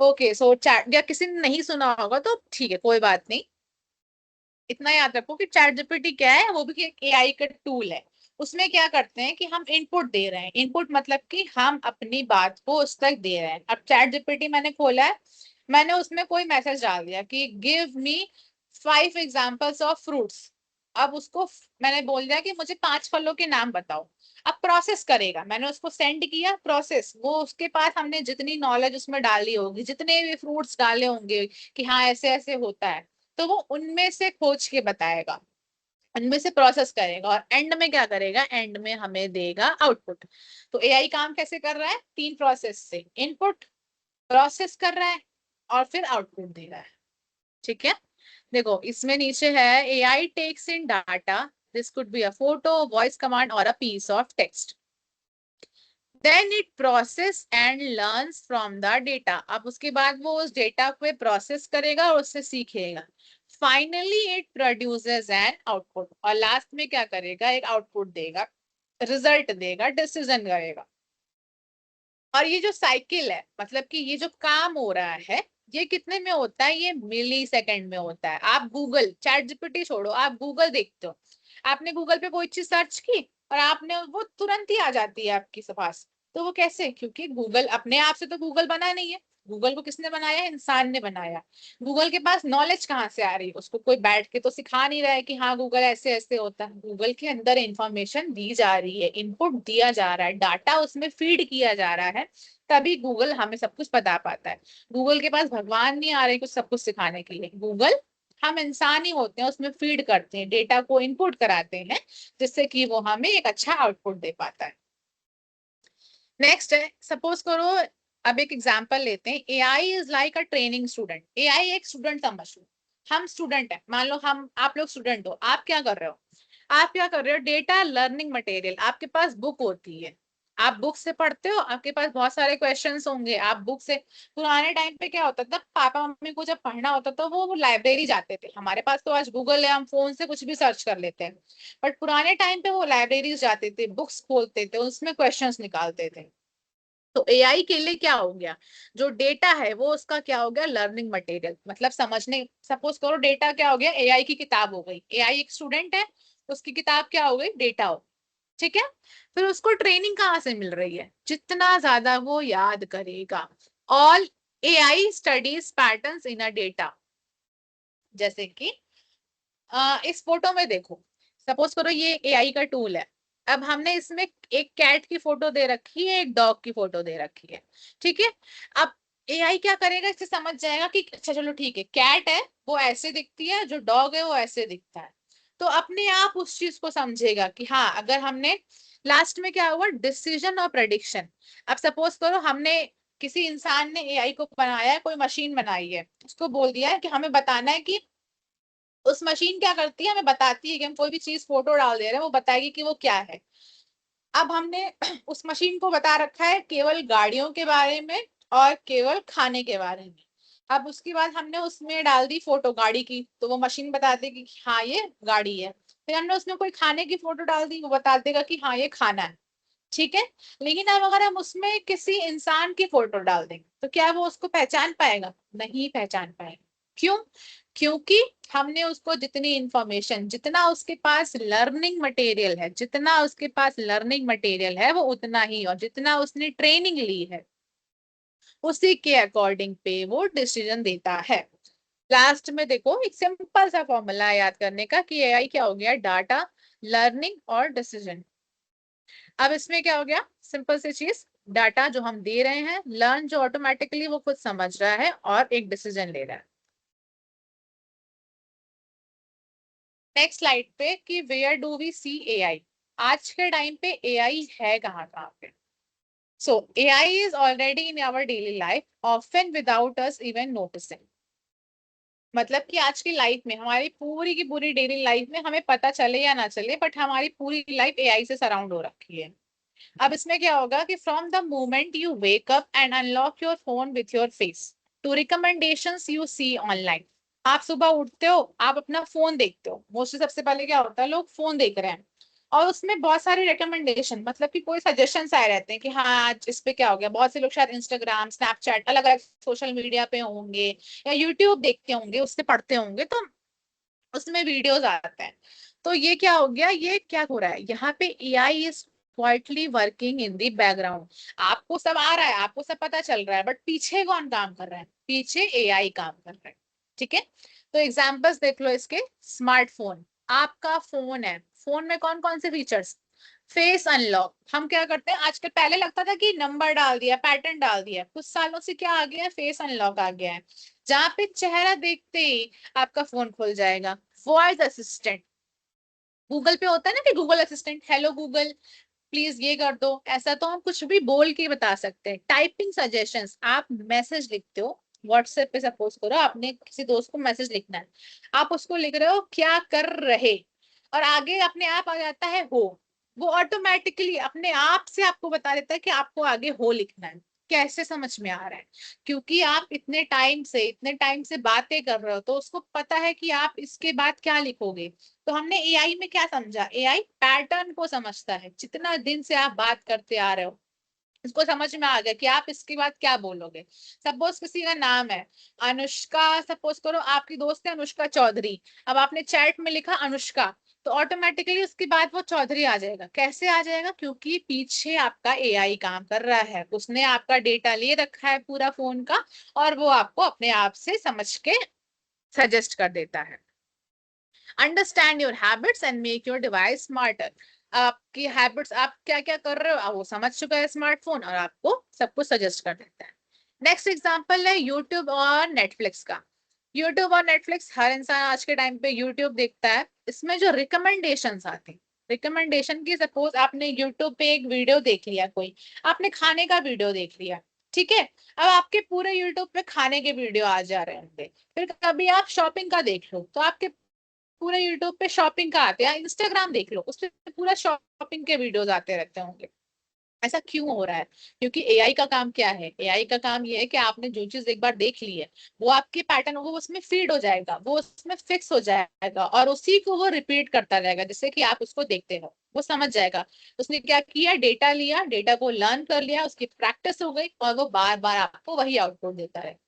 ओके, सो चैट, या किसी ने नहीं सुना होगा तो ठीक है, कोई बात नहीं। इतना याद रखो कि चैट जीपीटी क्या है, वो भी एक एआई का टूल है। उसमें क्या करते हैं कि हम इनपुट दे रहे हैं, इनपुट मतलब कि हम अपनी बात को उस तक दे रहे हैं। अब चैट जीपीटी मैंने खोला है, मैंने उसमें कोई मैसेज डाल दिया कि give me 5 examples of fruits. अब उसको मैंने बोल दिया कि मुझे 5 फलों के नाम बताओ। अब प्रोसेस करेगा, मैंने उसको सेंड किया, प्रोसेस वो उसके पास हमने जितनी नॉलेज उसमें डाली होगी, जितने भी फ्रूट्स डाले होंगे कि हाँ ऐसे ऐसे होता है, तो वो उनमें से खोज के बताएगा, उनमें से प्रोसेस करेगा और एंड में क्या करेगा, एंड में हमें देगा आउटपुट। तो एआई काम कैसे कर रहा है, 3 प्रोसेस से, इनपुट, प्रोसेस कर रहा है और फिर आउटपुट दे रहा है। ठीक है, देखो इसमें नीचे है AI takes in data, this could be a photo, voice command or a piece of text, then it process and learns from the data. अब उसके बाद वो उस डेटा को प्रोसेस करेगा और उससे सीखेगा, finally it produces an output, और लास्ट में क्या करेगा, एक आउटपुट देगा, रिजल्ट देगा, डिसीजन करेगा। और ये जो साइकिल है, मतलब कि ये जो काम हो रहा है, ये कितने में होता है, ये मिली सेकेंड में होता है। आप गूगल, चैट जीपीटी छोड़ो, आप गूगल देखते हो, आपने गूगल पे कोई चीज सर्च की और आपने वो तुरंत ही आ जाती है आपके पास। तो वो कैसे, क्योंकि गूगल अपने आप से तो गूगल बना नहीं है, गूगल को किसने बनाया है, इंसान ने बनाया। गूगल के पास नॉलेज कहाँ से आ रही है, उसको कोई बैठ के तो सिखा नहीं रहा है कि हाँ गूगल ऐसे ऐसे होता है। गूगल के अंदर इंफॉर्मेशन दी जा रही है, इनपुट दिया जा रहा है, डाटा उसमें फीड किया जा रहा है, तभी गूगल हमें सब कुछ बता पाता है। गूगल के पास भगवान नहीं आ रहे कुछ सब कुछ सिखाने के लिए, गूगल हम इंसान ही होते हैं, उसमें फीड करते हैं, डेटा को इनपुट कराते हैं, जिससे कि वो हमें एक अच्छा आउटपुट दे पाता है। नेक्स्ट है, सपोज करो, अब एक एग्जांपल लेते हैं, AI is like a training student. AI एक स्टूडेंट समझ लो, हम स्टूडेंट है, मान लो हम, आप लोग स्टूडेंट हो, आप क्या कर रहे हो, आप क्या कर रहे हो, डेटा लर्निंग मटेरियल, आपके पास बुक होती है, आप बुक से पढ़ते हो, आपके पास बहुत सारे क्वेश्चंस होंगे, आप बुक से, पुराने टाइम पे क्या होता था, पापा मम्मी को जब पढ़ना होता था वो लाइब्रेरी जाते थे, हमारे पास तो आज गूगल है, हम फोन से कुछ भी सर्च कर लेते हैं, बट पुराने टाइम पे वो लाइब्रेरीज जाते थे, बुक्स खोलते थे, उसमें क्वेश्चंस निकालते थे। तो एआई के लिए क्या हो गया, जो डेटा है वो उसका क्या हो गया, लर्निंग मटेरियल, मतलब समझने, सपोज करो डेटा क्या हो गया, एआई की किताब हो गई, एआई एक स्टूडेंट है, उसकी किताब क्या हो गई, डेटा हो। ठीक है, फिर उसको ट्रेनिंग कहाँ से मिल रही है, जितना ज्यादा वो याद करेगा। All AI studies patterns in a data, जैसे कि इस फोटो में देखो, सपोज करो ये एआई का टूल है, अब हमने इसमें एक कैट की फोटो दे रखी है, एक डॉग की फोटो दे रखी है। ठीक है, अब एआई क्या करेगा, इससे समझ जाएगा कि अच्छा चलो ठीक है, कैट है वो ऐसे दिखती है, जो डॉग है वो ऐसे दिखता है, तो अपने आप उस चीज को समझेगा कि हाँ, अगर हमने लास्ट में क्या हुआ, डिसीजन और प्रेडिक्शन। अब सपोज करो हमने, किसी इंसान ने एआई को बनाया है, कोई मशीन बनाई है, उसको बोल दिया है कि हमें बताना है कि, उस मशीन क्या करती है, हमें बताती है कि हम कोई भी चीज फोटो डाल दे रहे हैं, वो बताएगी कि वो क्या है। अब हमने उस मशीन को बता रखा है केवल गाड़ियों के बारे में और केवल खाने के बारे में। अब उसके बाद हमने उसमें डाल दी फोटो गाड़ी की, तो वो मशीन बता देगी कि हाँ ये गाड़ी है। फिर हमने उसमें कोई खाने की फोटो डाल दी, वो बता देगा कि हाँ ये खाना है। ठीक है, लेकिन अब अगर हम उसमें किसी इंसान की फोटो डाल देंगे तो क्या वो उसको पहचान पाएगा, नहीं पहचान पाएगा। क्यों, क्योंकि हमने उसको जितनी इंफॉर्मेशन, जितना उसके पास लर्निंग मटेरियल है, जितना उसके पास लर्निंग मटेरियल है वो उतना ही, और जितना उसने ट्रेनिंग ली है उसी के अकॉर्डिंग पे वो डिसीजन देता है। लास्ट में देखो एक सिंपल सा फॉर्मूला याद करने का कि एआई क्या हो गया, डाटा, लर्निंग और डिसीजन। अब इसमें क्या हो गया, सिंपल सी चीज, डाटा जो हम दे रहे हैं, लर्न जो ऑटोमेटिकली वो खुद समझ रहा है, और एक डिसीजन ले रहा है। नेक्स्ट स्लाइड पे कि where do we see AI, आज के टाइम पे एआई है कहाँ कहाँ पे। So AI is already in our daily life, often without us even noticing. मतलब कि आज की लाइफ में, हमारी पूरी की पूरी डेली लाइफ में, हमें पता चले या ना चले, बट हमारी पूरी लाइफ एआई से सराउंड हो रखी है। अब इसमें क्या होगा कि from the moment you wake up and unlock your phone with your face to recommendations you see online, आप सुबह उठते हो, आप अपना फोन देखते हो, मोस्टली सबसे पहले क्या होता है, लोग फोन देख रहे हैं, और उसमें बहुत सारे रिकमेंडेशन, मतलब कि कोई सजेशंस आए रहते हैं कि हाँ आज इस पे क्या हो गया, बहुत से लोग शायद इंस्टाग्राम, स्नैपचैट, अलग अलग सोशल मीडिया पे होंगे, या यूट्यूब देखते होंगे, उससे पढ़ते होंगे, तो उसमें वीडियोस आते हैं। तो ये क्या हो गया, ये क्या हो रहा है यहाँ पे, AI is quietly working in the background. आपको सब आ रहा है, आपको सब पता चल रहा है, बट पीछे कौन काम कर रहा है? पीछे AI काम कर रहा है। ठीक है, तो एग्जांपल्स देख लो इसके। स्मार्टफोन, आपका फोन है, फोन में कौन कौन से फीचर्स? Face unlock. हम क्या करते हैं आजकल, पहले लगता था कि नंबर डाल दिया, पैटर्न डाल दिया, कुछ सालों से क्या आ गया है, फेस अनलॉक आ गया है, जहां पे चेहरा देखते ही आपका फोन खुल जाएगा। वॉइस असिस्टेंट, गूगल पे होता है ना कि Google assistant, hello Google please ये कर दो, ऐसा तो हम कुछ भी बोल के बता सकते हैं। टाइपिंग सजेशंस, आप मैसेज लिखते हो व्हाट्सएप पे, सपोज करो आपने किसी दोस्त को मैसेज लिखना है, आप उसको लिख रहे हो क्या कर रहे, और आगे अपने आप आ जाता है हो, वो ऑटोमेटिकली अपने आप से आपको बता देता है कि आपको आगे हो लिखना है। कैसे समझ में आ रहा है? क्योंकि आप इतने टाइम से बातें कर रहे हो, तो उसको पता है कि आप इसके बाद क्या लिखोगे। तो हमने AI में क्या समझा, AI पैटर्न को समझता है। जितना दिन से आप बात करते आ रहे हो, इसको समझ में आ गया कि आप इसके बाद क्या बोलोगे। सपोज किसी का नाम है अनुष्का, सपोज करो आपकी दोस्त है अनुष्का चौधरी, अब आपने चैट में लिखा अनुष्का, तो ऑटोमेटिकली उसके बाद वो चौधरी आ जाएगा। कैसे आ जाएगा? क्योंकि पीछे आपका AI काम कर रहा है, उसने आपका डेटा ले रखा है पूरा फोन का, और वो आपको अपने आप से समझ के सजेस्ट कर देता है। Understand your habits and make your device smarter. आपकी हैबिट्स, आप क्या क्या कर रहे हो, वो समझ चुका है स्मार्टफोन, और आपको सब कुछ सजेस्ट कर देता है। नेक्स्ट एग्जांपल है यूट्यूब और नेटफ्लिक्स का। यूट्यूब और नेटफ्लिक्स, हर इंसान आज के टाइम पे यूट्यूब देखता है। इसमें जो रिकमेंडेशंस आती हैं, रिकमेंडेशन की, सपोज आपने यूट्यूब पे एक वीडियो देख लिया, कोई आपने खाने का वीडियो देख लिया, ठीक है, अब आपके पूरे यूट्यूब पे खाने के वीडियो आ जा रहे होंगे। फिर कभी आप शॉपिंग का देख लो, तो आपके पूरा यूट्यूब पे शॉपिंग का आते हैं। इंस्टाग्राम देख लो, उस पे पूरा शॉपिंग के वीडियोस आते रहते होंगे। ऐसा क्यों हो रहा है? क्योंकि AI का काम क्या है, AI का काम ये है कि आपने जो चीज एक बार देख ली है, वो आपके पैटर्न, वो उसमें फीड हो जाएगा, वो उसमें फिक्स हो जाएगा, और उसी को वो रिपीट करता रहेगा, जिससे कि आप उसको देखते हो, वो समझ जाएगा। उसने क्या किया, डेटा लिया, डेटा को लर्न कर लिया, उसकी प्रैक्टिस हो गई, और वो बार बार आपको वही आउटपुट देता है।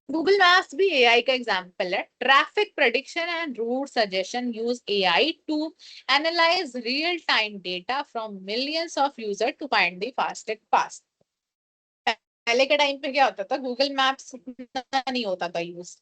गूगल मैप्स भी AI का एग्जाम्पल है। Traffic prediction and route suggestion use AI to analyse real time data from millions of user to find the fastest path. पहले के टाइम पे क्या होता था, गूगल मैप्स उतना नहीं होता था यूज।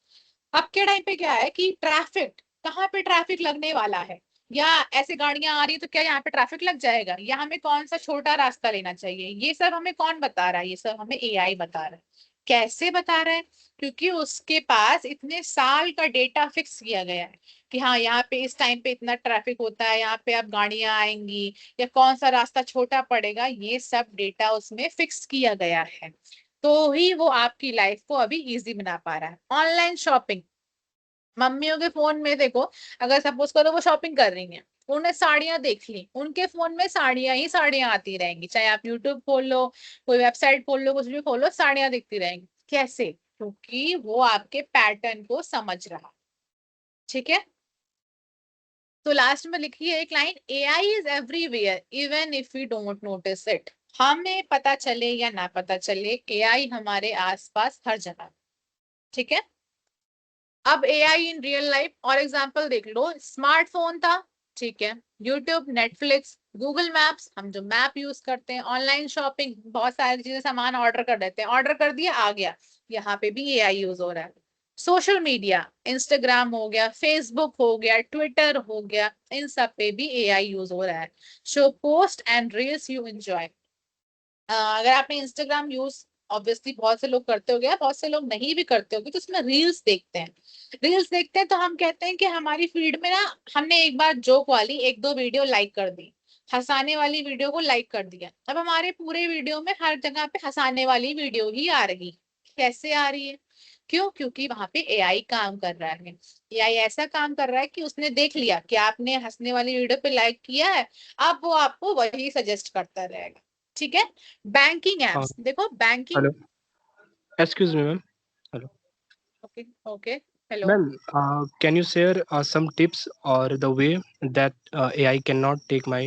अब के टाइम पे क्या है कि ट्रैफिक, कहाँ पे ट्रैफिक लगने वाला है, या ऐसे गाड़ियां आ रही है तो क्या यहाँ पे ट्रैफिक लग जाएगा, या हमें कौन सा छोटा रास्ता लेना चाहिए, ये सब हमें कौन बता रहा है? ये सब हमें AI बता रहा है। कैसे बता रहा है? क्योंकि उसके पास इतने साल का डेटा फिक्स किया गया है कि हाँ यहाँ पे इस टाइम पे इतना ट्रैफिक होता है, यहाँ पे अब गाड़ियां आएंगी, या कौन सा रास्ता छोटा पड़ेगा, ये सब डेटा उसमें फिक्स किया गया है। तो ही वो आपकी लाइफ को अभी इजी बना पा रहा है। ऑनलाइन शॉपिंग, मम्मियों के फोन में देखो, अगर सपोज करो वो शॉपिंग कर रही हैं, उन्हें साड़ियां देख ली, उनके फोन में साड़ियां ही साड़ियां आती रहेंगी, चाहे आप यूट्यूब खोल लो, कोई वेबसाइट खोल लो, कुछ भी खोलो, साड़ियां दिखती रहेंगी। कैसे? क्योंकि वो आपके पैटर्न को समझ रहा। ठीक है, तो लास्ट में लिखी है एक line, AI is everywhere even if we don't notice it. हमें पता चले या ना पता चले, AI हमारे आसपास हर जगह। ठीक है, अब AI इन रियल लाइफ और एग्जांपल देख लो। स्मार्टफोन था, ठीक है, यूट्यूब, नेटफ्लिक्स, गूगल मैप्स, हम जो मैप यूज करते हैं, ऑनलाइन शॉपिंग, बहुत सारी चीजें, सामान ऑर्डर कर देते हैं, ऑर्डर कर दिया आ गया, यहाँ पे भी AI यूज हो रहा है। सोशल मीडिया, इंस्टाग्राम हो गया, फेसबुक हो गया, ट्विटर हो गया, इन सब पे भी AI यूज हो रहा है। Show post and reels you enjoy. अगर आपने इंस्टाग्राम यूज, ऑब्वियसली बहुत से लोग करते हो गया, बहुत से लोग नहीं भी करते होगे, तो उसमें रील्स देखते हैं। रील्स देखते हैं तो हम कहते हैं कि हमारी फीड में ना, हमने एक बार जोक वाली एक दो वीडियो लाइक कर दी, हंसाने वाली वीडियो को लाइक कर दिया, अब हमारे पूरे वीडियो में हर जगह पे हंसाने वाली वीडियो ही आ रही। कैसे आ रही है? क्यों? क्योंकि वहां पे AI काम कर रहा है। AI ऐसा काम कर रहा है कि उसने देख लिया कि आपने हंसने वाली वीडियो पे लाइक किया है, अब वो आपको वही सजेस्ट करता रहेगा। ठीक है, बैंकिंग Uh, एप्स देखो, banking. hello. Excuse me, ma'am. Hello. Okay okay, hello. Ma'am, can you share some tips or the way that AI cannot take my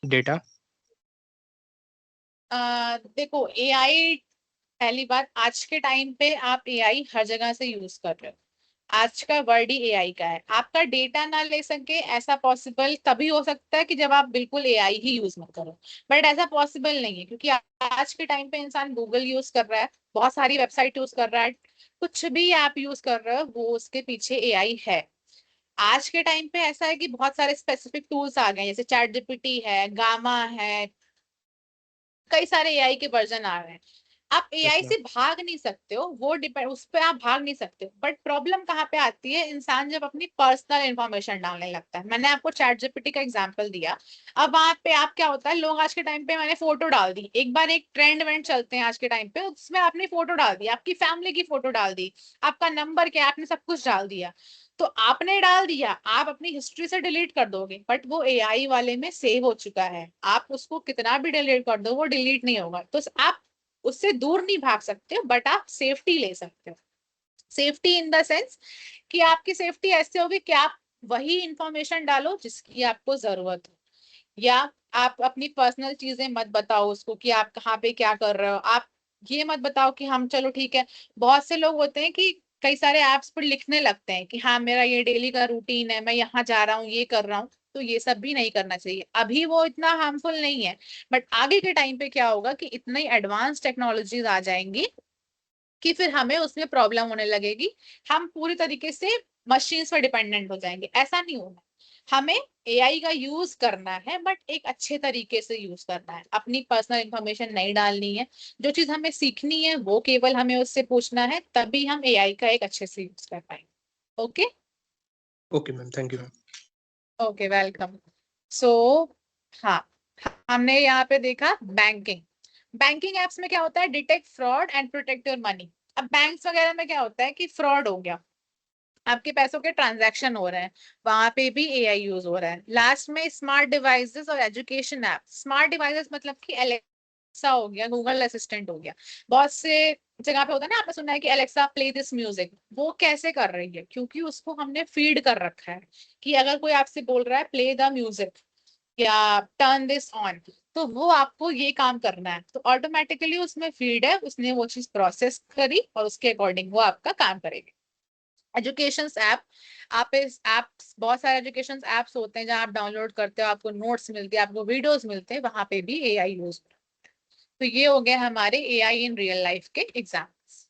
data? देखो AI, पहली बात, आज के टाइम पे आप AI हर जगह से यूज कर रहे हो। आज का वर्ड ही एआई का है। आपका डेटा ना ले सके ऐसा पॉसिबल तभी हो सकता है कि जब आप बिल्कुल एआई ही यूज मत करो, बट ऐसा पॉसिबल नहीं है, क्योंकि आज के टाइम पे इंसान गूगल यूज कर रहा है, बहुत सारी वेबसाइट यूज कर रहा है, कुछ भी ऐप यूज कर रहे हो वो उसके पीछे एआई है। आज के टाइम पे ऐसा है कि बहुत सारे स्पेसिफिक टूल्स आ गए हैं, जैसे चैट जीपीटी है, गामा है, कई सारे एआई के वर्जन आ रहे हैं। आप Yes, एआई ma'am. से भाग नहीं सकते हो, वो डिपेंड उस पर आप भाग नहीं सकते हो, बट प्रॉब्लम कहाँ पे आती है, इंसान जब अपनी पर्सनल इंफॉर्मेशन डालने लगता है। मैंने आपको चैट जीपीटी का एग्जांपल दिया। अब वहां पे आप क्या होता है, लोग आज के टाइम पे, मैंने फोटो डाल दी, एक बार एक ट्रेंड वेंड चलते हैं आज के टाइम पे, उसमें आपने फोटो डाल दी, आपकी फैमिली की फोटो डाल दी, आपका नंबर क्या, आपने सब कुछ डाल दिया। तो आपने डाल दिया, आप अपनी हिस्ट्री से डिलीट कर दोगे, बट वो एआई वाले में सेव हो चुका है, आप उसको कितना भी डिलीट कर दो वो डिलीट नहीं होगा। तो आप उससे दूर नहीं भाग सकते हो, बट आप सेफ्टी ले सकते हो। सेफ्टी इन द सेंस कि आपकी सेफ्टी ऐसे होगी कि आप वही इंफॉर्मेशन डालो जिसकी आपको जरूरत हो, या आप अपनी पर्सनल चीजें मत बताओ उसको कि आप कहाँ पे क्या कर रहे हो। आप ये मत बताओ कि हम, चलो ठीक है, बहुत से लोग होते हैं कि कई सारे एप्स पर लिखने लगते हैं कि हाँ मेरा ये डेली का रूटीन है, मैं यहाँ जा रहा हूँ, ये कर रहा हूँ। तो ये सब भी नहीं करना चाहिए, अभी वो इतना हार्मफुल नहीं है, बट आगे के टाइम पे क्या होगा कि इतनी एडवांस टेक्नोलॉजीज आ जाएंगी कि फिर हमें उसमें प्रॉब्लम होने लगेगी, हम पूरी तरीके से मशीन्स पर डिपेंडेंट हो जाएंगे। ऐसा नहीं होना, हमें एआई का यूज करना है, बट एक अच्छे तरीके से यूज करना है, अपनी पर्सनल इंफॉर्मेशन नहीं डालनी है। जो चीज हमें सीखनी है वो केवल हमें उससे पूछना है, तभी हम एआई का एक अच्छे से यूज कर पाएंगे। Okay. Okay, ma'am. Thank you, ma'am. Okay, welcome. So हाँ, हमने यहाँ पे देखा बैंकिंग। बैंकिंग एप्स में क्या होता है, detect fraud and protect your money. अब बैंक्स वगैरह में क्या होता है कि फ्रॉड हो गया, आपके पैसों के ट्रांजैक्शन हो रहे हैं, वहां पे भी एआई यूज हो रहा है। लास्ट में स्मार्ट डिवाइसेस और एजुकेशन ऐप। स्मार्ट डिवाइसेस मतलब कि एलेक्सा हो गया, गूगल असिस्टेंट हो गया, बहुत से जगह पे होता है ना, आपने सुना है कि एलेक्सा प्ले दिस म्यूजिक। वो कैसे कर रही है, क्योंकि उसको हमने फीड कर रखा है कि अगर कोई आपसे बोल रहा है प्ले द म्यूजिक या टर्न दिस ऑन, तो वो आपको ये काम करना है, तो ऑटोमेटिकली उसमें फीड है, उसने वो चीज प्रोसेस करी और उसके अकॉर्डिंग वो आपका काम करेगी। एजुकेशन ऐप, आप इस एप्स, बहुत सारे एजुकेशन एप्स होते हैं जहां आप डाउनलोड करते हो, आपको नोट्स मिलते हैं, आपको वीडियोस मिलते हैं, वहां पे भी एआई यूज। तो ये हो गए हमारे एआई इन रियल लाइफ के एग्जाम्पल्स।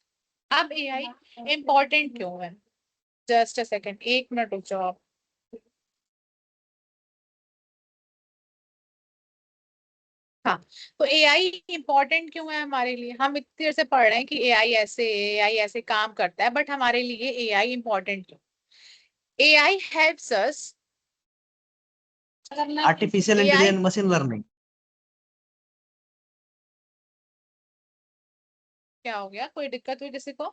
अब एआई इम्पोर्टेंट क्यों है, जस्ट अ सेकंड, 1 मिनट रुक जाओ आप। हाँ, तो एआई इम्पोर्टेंट क्यों है हमारे लिए, हम इतनी देर से पढ़ रहे हैं कि एआई ऐसे काम करता है, बट हमारे लिए एआई इम्पोर्टेंट क्यों। AI helps us, artificial AI intelligence, machine learning. क्या हो गया, कोई दिक्कत हुई किसी को?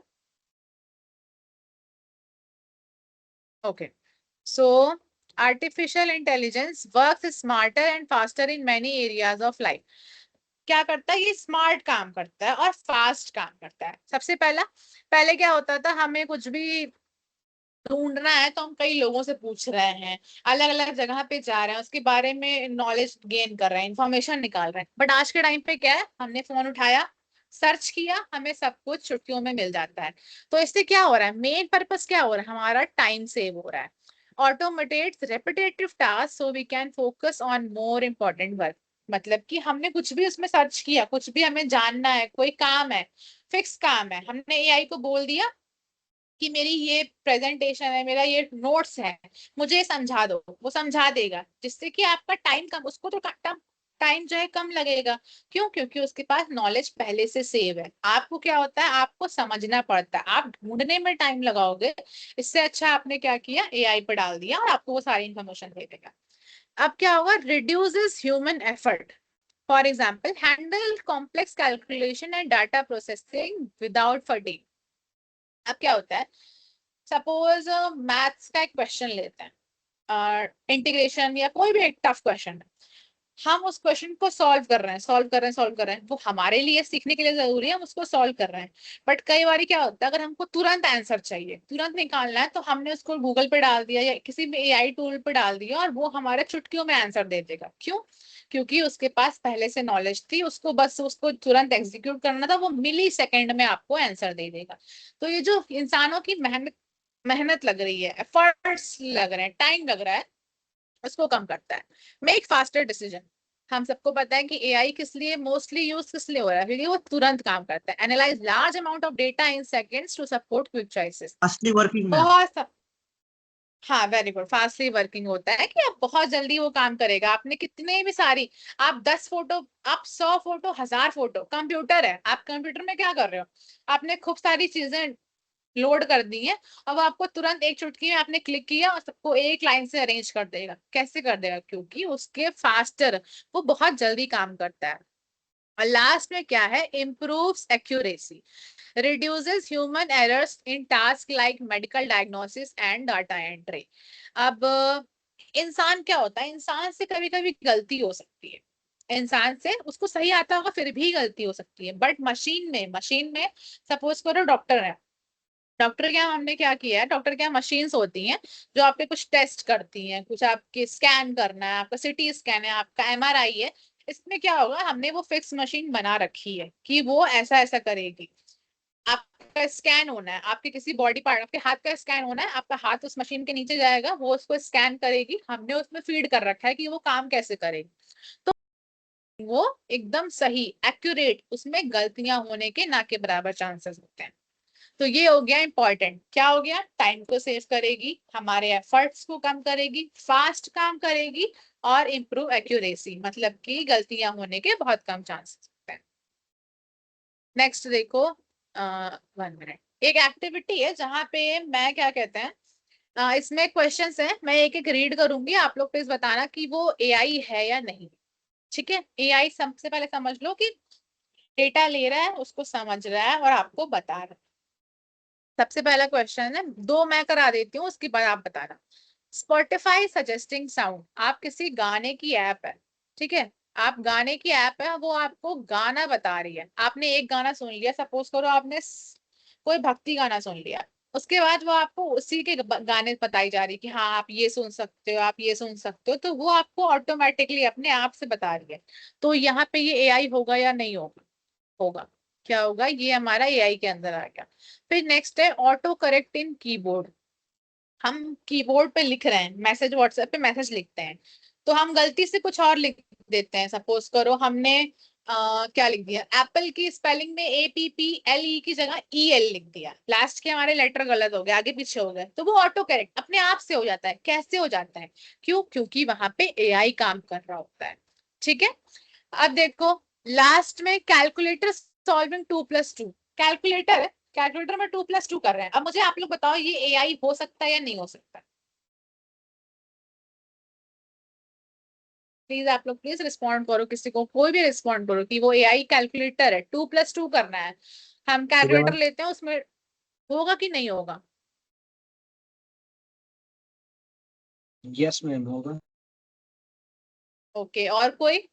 Okay, so artificial intelligence works smarter and faster in many areas of life. क्या करता है, ये स्मार्ट काम करता है और फास्ट काम करता है। सबसे पहले क्या होता था, हमें कुछ भी ढूंढना है तो हम कई लोगों से पूछ रहे हैं, अलग अलग जगह पे जा रहे हैं, उसके बारे में नॉलेज गेन कर रहे हैं, इंफॉर्मेशन निकाल रहे हैं। बट आज के टाइम पे क्या है, हमने फोन उठाया, सर्च किया, हमें सब कुछ चुटकियों में मिल जाता है। तो इससे क्या हो रहा है, मेन पर्पस क्या हो रहा है, हमारा टाइम सेव हो रहा है। Automates repetitive task so we can focus on more important work. मतलब कि हमने कुछ भी उसमें सर्च किया, कुछ भी हमें जानना है, कोई काम है, फिक्स काम है, हमने एआई को बोल दिया कि मेरी ये प्रेजेंटेशन है, मेरा ये नोट्स है, मुझे समझा दो, वो समझा देगा, जिससे कि आपका टाइम कम, उसको तो टाइम जो है कम लगेगा। क्यों? क्योंकि उसके पास नॉलेज पहले से सेव है। आपको क्या होता है, आपको समझना पड़ता है, आप ढूंढने में टाइम लगाओगे, इससे अच्छा आपने क्या किया, एआई पे डाल दिया और आपको वो सारी इंफॉर्मेशन दे देगा। अब क्या होगा, reduces human effort. For example, handle complex calculation and data processing without fatigue. अब क्या होता है, सपोज मैथ्स का एक क्वेश्चन लेते हैं, इंटीग्रेशन या कोई भी एक टफ क्वेश्चन है, हम उस क्वेश्चन को सॉल्व कर रहे हैं, वो हमारे लिए सीखने के लिए जरूरी है, हम उसको सॉल्व कर रहे हैं। बट कई बार क्या होता है, अगर हमको तुरंत आंसर चाहिए, तुरंत निकालना है, तो हमने उसको गूगल पे डाल दिया या किसी भी एआई टूल पे डाल दिया और वो हमारे चुटकियों में आंसर दे देगा। क्यों? क्योंकि उसके पास पहले से नॉलेज थी, उसको बस उसको तुरंत एग्जीक्यूट करना था, वो मिली सेकेंड में आपको आंसर दे देगा। तो ये जो इंसानों की मेहनत मेहनत लग रही है, एफर्ट्स लग रहे हैं, टाइम लग रहा है, उसको कम करता है। मेक फास्टर डिसीजन, हम सबको पता है कि एआई किस लिए मोस्टली यूज किस लिए हो रहा है, क्योंकि वो तुरंत काम करता है। Analyse large amount of data in seconds to support quick choices. Fastly working में। बहुत, हाँ वेरी गुड, फास्टली वर्किंग होता है कि आप बहुत जल्दी वो काम करेगा। आपने कितने भी सारी, आप 10 फोटो, आप 100 फोटो, 1000 फोटो, कंप्यूटर है, आप कंप्यूटर में क्या कर रहे हो, आपने खूब सारी चीजें लोड कर दी है, अब आपको तुरंत एक चुटकी में आपने क्लिक किया और सबको एक लाइन से अरेंज कर देगा। कैसे कर देगा? क्योंकि उसके फास्टर, वो बहुत जल्दी काम करता है। और लास्ट में क्या है, improves accuracy, reduces human errors in tasks like medical diagnosis and data entry। अब इंसान क्या होता है, इंसान से कभी कभी गलती हो सकती है, इंसान से उसको सही आता होगा फिर भी गलती हो सकती है, बट मशीन में सपोज करो डॉक्टर है, डॉक्टर क्या, हमने क्या किया है, डॉक्टर क्या मशीन्स होती हैं जो आपके कुछ टेस्ट करती हैं, कुछ आपके स्कैन करना है, आपका सिटी स्कैन है, आपका एमआरआई है, इसमें क्या होगा, हमने वो फिक्स मशीन बना रखी है कि वो ऐसा ऐसा करेगी। आपका स्कैन होना है, आपके किसी बॉडी पार्ट, आपके हाथ का स्कैन होना है, आपका हाथ उस मशीन के नीचे जाएगा, वो उसको स्कैन करेगी, हमने उसमें फीड कर रखा है कि वो काम कैसे करेगी, तो वो एकदम सही एक्यूरेट, उसमें गलतियां होने के ना के बराबर चांसेस होते हैं। तो ये हो गया इंपॉर्टेंट, क्या हो गया, टाइम को सेव करेगी, हमारे एफर्ट्स को कम करेगी, फास्ट काम करेगी, और इम्प्रूव एक्यूरेसी, मतलब कि गलतियां होने के बहुत कम चांसेस होते हैं। नेक्स्ट देखो, 1 मिनट, एक एक्टिविटी है जहां पे मैं क्या कहते हैं, इसमें क्वेश्चंस हैं, मैं एक एक रीड करूंगी, आप लोग प्लीज बताना कि वो एआई है या नहीं। ठीक है, एआई सबसे पहले समझ लो कि डेटा ले रहा है, उसको समझ रहा है और आपको बता रहा है। सबसे पहला क्वेश्चन है, दो मैं करा देती हूँ, उसके बाद आप बताना। स्पॉटिफाई सजेस्टिंग साउंड, आप किसी गाने की ऐप है, ठीक है, आप गाने की ऐप है, वो आपको गाना बता रही है, आपने एक गाना सुन लिया, सपोज करो आपने कोई भक्ति गाना सुन लिया, उसके बाद वो आपको उसी के गाने बताई जा रही है कि हाँ आप ये सुन सकते हो, आप ये सुन सकते हो, तो वो आपको ऑटोमेटिकली अपने आप से बता रही है। तो यहाँ पे ये एआई होगा या नहीं होगा? होगा। क्या होगा, ये हमारा एआई के अंदर आ गया। फिर नेक्स्ट है ऑटो करेक्ट इन कीबोर्ड, हम कीबोर्ड पे लिख रहे हैं, मैसेज व्हाट्सएप पे मैसेज लिखते हैं, तो हम गलती से कुछ और लिख देते हैं, सपोज करो हमने क्या लिख दिया, एप्पल की स्पेलिंग में APPLE की जगह EL लिख दिया, लास्ट के हमारे लेटर गलत हो गए, आगे पीछे हो गए, तो वो ऑटो करेक्ट अपने आप से हो जाता है। कैसे हो जाता है? क्यों? क्योंकि वहां पे एआई काम कर रहा होता है। ठीक है, अब देखो लास्ट में कैलकुलेटर सॉल्विंग 2+2, कैलकुलेटर है, कैलकुलेटर में 2+2 कर रहे हैं। अब मुझे आप लोग बताओ ये एआई हो सकता है या नहीं हो सकता? प्लीज आप लोग प्लीज रिस्पॉन्ड करो, किसी को कोई भी रिस्पॉन्ड करो कि वो एआई कैलकुलेटर है, 2+2 करना है, हम कैलकुलेटर लेते हैं, उसमें होगा कि नहीं होगा? यस मैम होगा। ओके, और कोई?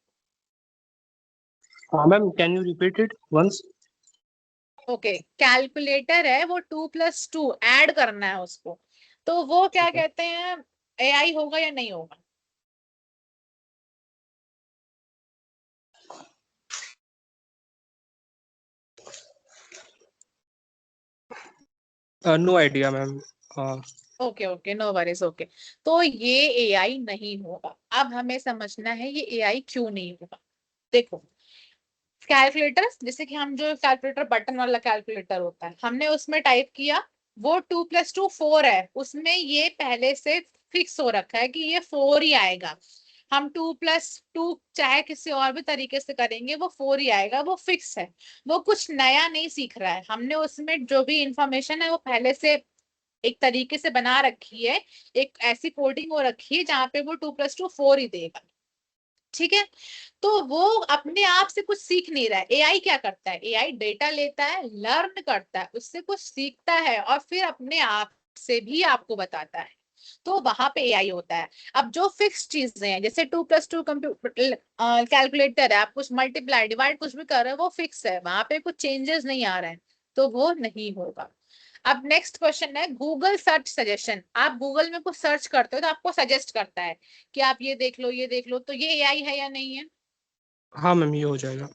Ma'am can you repeat it once? Okay, calculator है, वो 2+2 ऐड करना है उसको, तो वो क्या कहते हैं, एआई होगा या नहीं होगा? No idea ma'am. Okay okay, no worries, okay, तो ये एआई नहीं होगा। अब हमें समझना है ये एआई क्यों नहीं होगा। देखो, कैलकुलेटर, जैसे कि हम जो कैलकुलेटर बटन वाला कैलकुलेटर होता है, हमने उसमें टाइप किया, वो 2+2 4 है, उसमें ये पहले से फिक्स हो रखा है कि ये 4 ही आएगा। हम 2+2 चाहे किसी और भी तरीके से करेंगे, वो 4 ही आएगा, वो फिक्स है। वो कुछ नया नहीं सीख रहा है, हमने उसमें जो भी इंफॉर्मेशन है वो पहले से एक तरीके से बना रखी है, एक ऐसी कोडिंग हो रखी है जहां पे वो 2+2 4 ही देगा। ठीक है, तो वो अपने आप से कुछ सीख नहीं रहा है। एआई क्या करता है, एआई डेटा लेता है, लर्न करता है, उससे कुछ सीखता है और फिर अपने आप से भी आपको बताता है, तो वहां पे एआई होता है। अब जो फिक्स चीजें हैं, जैसे 2+2 कंप्यूटर कैलकुलेटर है, आप कुछ मल्टीप्लाई डिवाइड कुछ भी कर रहे हो, वो फिक्स है, वहां पे कुछ चेंजेस नहीं आ रहे हैं, तो वो नहीं होगा। अब नेक्स्ट क्वेश्चन है गूगल सर्च सजेशन, आप गूगल में कुछ सर्च करते हो तो आपको सजेस्ट करता है कि आप ये देख लो, ये देख लो, तो ये एआई है या नहीं है? हाँ मैम ये हो जाएगा।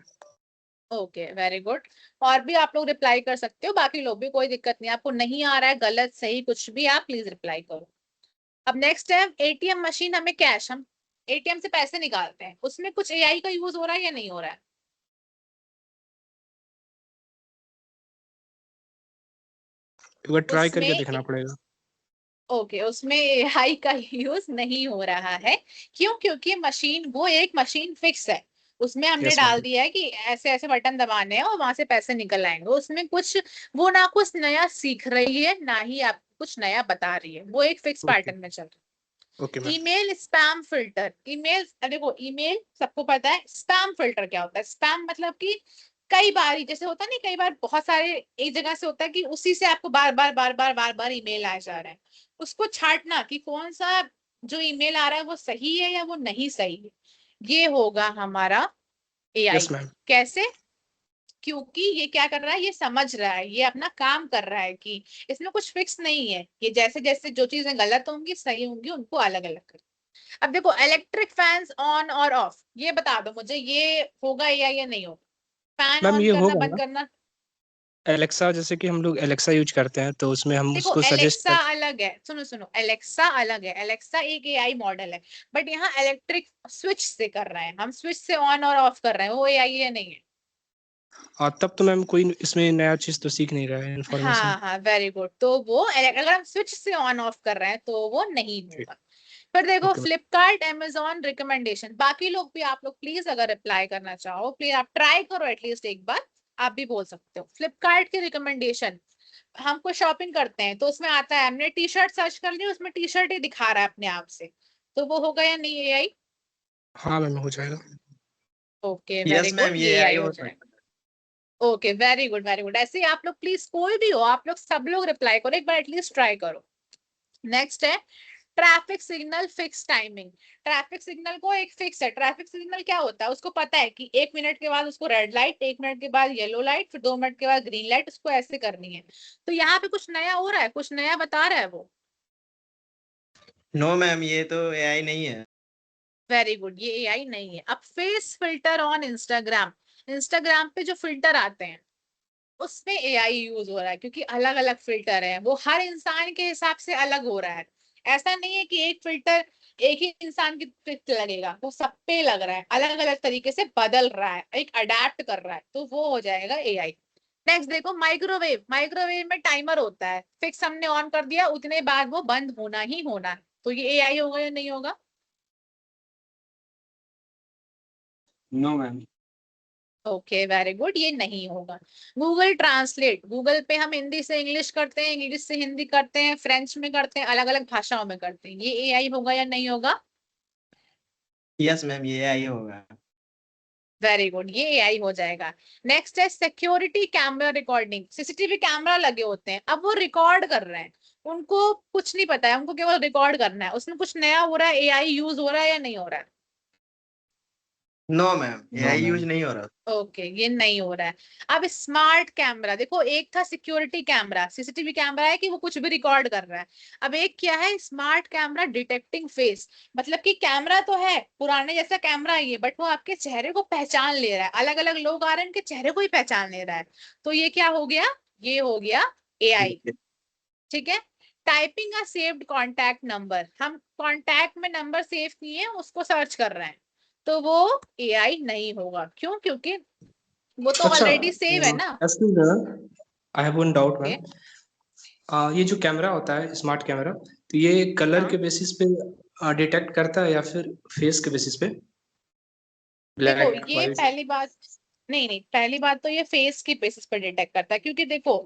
Okay very good. और भी आप लोग रिप्लाई कर सकते हो, बाकी लोग भी, कोई दिक्कत नहीं। आपको नहीं आ रहा है, गलत सही कुछ भी, आप प्लीज रिप्लाई करो। अब नेक्स्ट है एटीएम मशीन, हमें कैश, हम एटीएम से पैसे निकालते हैं, उसमें कुछ एआई का यूज हो रहा है या नहीं हो रहा है? एक बार ट्राई करके उसमें देखना पड़ेगा। ओके उसमें एआई का यूज नहीं हो रहा है। क्यों? क्योंकि मशीन, वो एक मशीन फिक्स है, उसमें हमने यस डाल मैम। दिया है कि ऐसे ऐसे बटन दबाने हैं और वहां से पैसे निकल आएंगे। उसमें कुछ, वो ना कुछ नया सीख रही है, ना ही आपको कुछ नया बता रही है, वो एक फिक्स ओके पैटर्न में चल रहा ओके है। Ma'am. Email spam filter, email, देखो ईमेल सबको पता है, स्पैम फिल्टर क्या होता है? स्पैम मतलब कि कई बार जैसे होता है नहीं, कई बार बहुत सारे एक जगह से होता है कि उसी से आपको बार बार बार बार बार बार ईमेल आए जा रहे हैं, उसको छांटना कि कौन सा जो ईमेल आ रहा है वो सही है या वो नहीं सही है, ये होगा हमारा एआई। Yes ma'am. कैसे? क्योंकि ये क्या कर रहा है, ये समझ रहा है, ये अपना काम कर रहा है कि इसमें कुछ फिक्स नहीं है, ये जैसे जैसे जो चीजें गलत होंगी सही होंगी उनको अलग अलग कर। अब देखो इलेक्ट्रिक फैंस ऑन और ऑफ, ये बता दो मुझे, ये होगा या नहीं होगा? फैन मैम ऑन ये करना होगा बंद ना, करना। एलेक्सा, जैसे कि हम लोग एलेक्सा यूज करते हैं तो उसमें हम देखो उसको सजेस्ट एलेक्सा कर। अलग है, सुनो सुनो, एलेक्सा अलग है, एलेक्सा एक एआई मॉडल है, बट यहाँ इलेक्ट्रिक स्विच से कर रहे हैं हम, स्विच से ऑन और ऑफ कर रहे हैं, वो एआई है नहीं है। हाँ तब तो मैम कोई इसमें नया चीज तो सीख नहीं रहा है, इन्फॉर्मेशन। हाँ हाँ वेरी गुड, तो वो अगर हम स्विच से ऑन ऑफ कर रहे हैं तो वो नहीं ठीक। होगा। फिर देखो okay ma'am. Flipkart amazon recommendation, बाकी लोग भी, आप लोग प्लीज अगर रिप्लाई करना चाहो प्लीज आप ट्राई करो एटलीस्ट एक बार, आप भी बोल सकते हो। फ्लिपकार्ट की रिकमेंडेशन, हम कोई शॉपिंग करते हैं तो उसमें आता है, हमने टी शर्ट सर्च कर ली, उसमें टी शर्ट ही दिखा रहा है अपने आप से, तो वो होगा या नहीं एआई? हाँ मैम हो जाएगा। Okay very yes good, ma'am, ये ये एआई आई हो हो जाएगा। सकता है। Okay very good very good, ऐसे ही आप लोग प्लीज, कोई भी हो आप लोग, सब लोग रिप्लाई करो एक बार, एटलीस्ट ट्राई करो। नेक्स्ट है traffic signal fix timing. Traffic signal को एक फिक्स है, ट्रैफिक सिग्नल क्या होता है, उसको पता है कि 1 मिनट के बाद उसको रेड लाइट, 1 मिनट के बाद येलो लाइट, फिर 2 मिनट के बाद ग्रीन लाइट, उसको ऐसे करनी है। तो यहाँ पे कुछ नया हो रहा है, कुछ नया बता रहा है वो? नो मैम, ये तो एआई नहीं है। वेरी गुड, ये एआई नहीं है। अब phase filter on Instagram, Instagram पे जो फिल्टर आते हैं उसमें एआई यूज हो रहा है, क्योंकि अलग अलग फिल्टर है, वो हर इंसान के हिसाब से अलग हो रहा है। ऐसा नहीं है कि एक फिल्टर एक ही इंसान की पे लगेगा, वो सब पे लग रहा है, अलग अलग तरीके से बदल रहा है, एक अडेप्ट कर रहा है, तो वो हो जाएगा एआई। नेक्स्ट देखो माइक्रोवेव, माइक्रोवेव में टाइमर होता है फिक्स, हमने ऑन कर दिया उतने बाद वो बंद होना ही होना है, तो ये एआई होगा या नहीं होगा? No ma'am. Okay very good, ये नहीं होगा। गूगल ट्रांसलेट, गूगल पे हम हिंदी से इंग्लिश करते हैं, इंग्लिश से हिंदी करते हैं, फ्रेंच में करते हैं, अलग अलग भाषाओं में करते हैं, ये एआई होगा या नहीं होगा? यस मैम, ये आई होगा। वेरी गुड, ये एआई हो जाएगा। नेक्स्ट है security camera recording, CCTV camera लगे होते हैं, अब वो रिकॉर्ड कर रहे हैं, उनको कुछ नहीं पता है, उनको केवल रिकॉर्ड करना है, उसमें कुछ नया हो रहा है, एआई यूज हो रहा है या नहीं हो रहा है? No ma'am, no AI use ma'am. नहीं हो रहा। ओके ये नहीं हो रहा है। अब स्मार्ट कैमरा देखो, एक था सिक्योरिटी कैमरा, सीसीटीवी कैमरा है कि वो कुछ भी रिकॉर्ड कर रहा है, अब एक क्या है, स्मार्ट कैमरा डिटेक्टिंग फेस, मतलब कि कैमरा तो है पुराने जैसा कैमरा ही है, बट वो आपके चेहरे को पहचान ले रहा है, अलग अलग लोग आ रहे हैं उनके चेहरे को ही पहचान ले रहा है, तो ये क्या हो गया, ये हो गया एआई। ठीक है। टाइपिंग अ सेव्ड कॉन्टैक्ट नंबर, हम कॉन्टैक्ट में नंबर सेव किए हैं उसको सर्च कर रहे हैं, तो वो एआई नहीं होगा। क्यों? क्योंकि वो तो अच्छा, ऑलरेडी सेव है ना। Actually ma'am I have one doubt okay ma'am. ये जो कैमरा होता है, स्मार्ट कैमरा, तो ये कलर हाँ के बेसिस पे डिटेक्ट करता है या फिर फेस के बेसिस पे, देखो, ब्लैक ये वाइट? पहली बात, नहीं नहीं, पहली बात तो ये फेस की बेसिस पर डिटेक्ट करता है, क्योंकि देखो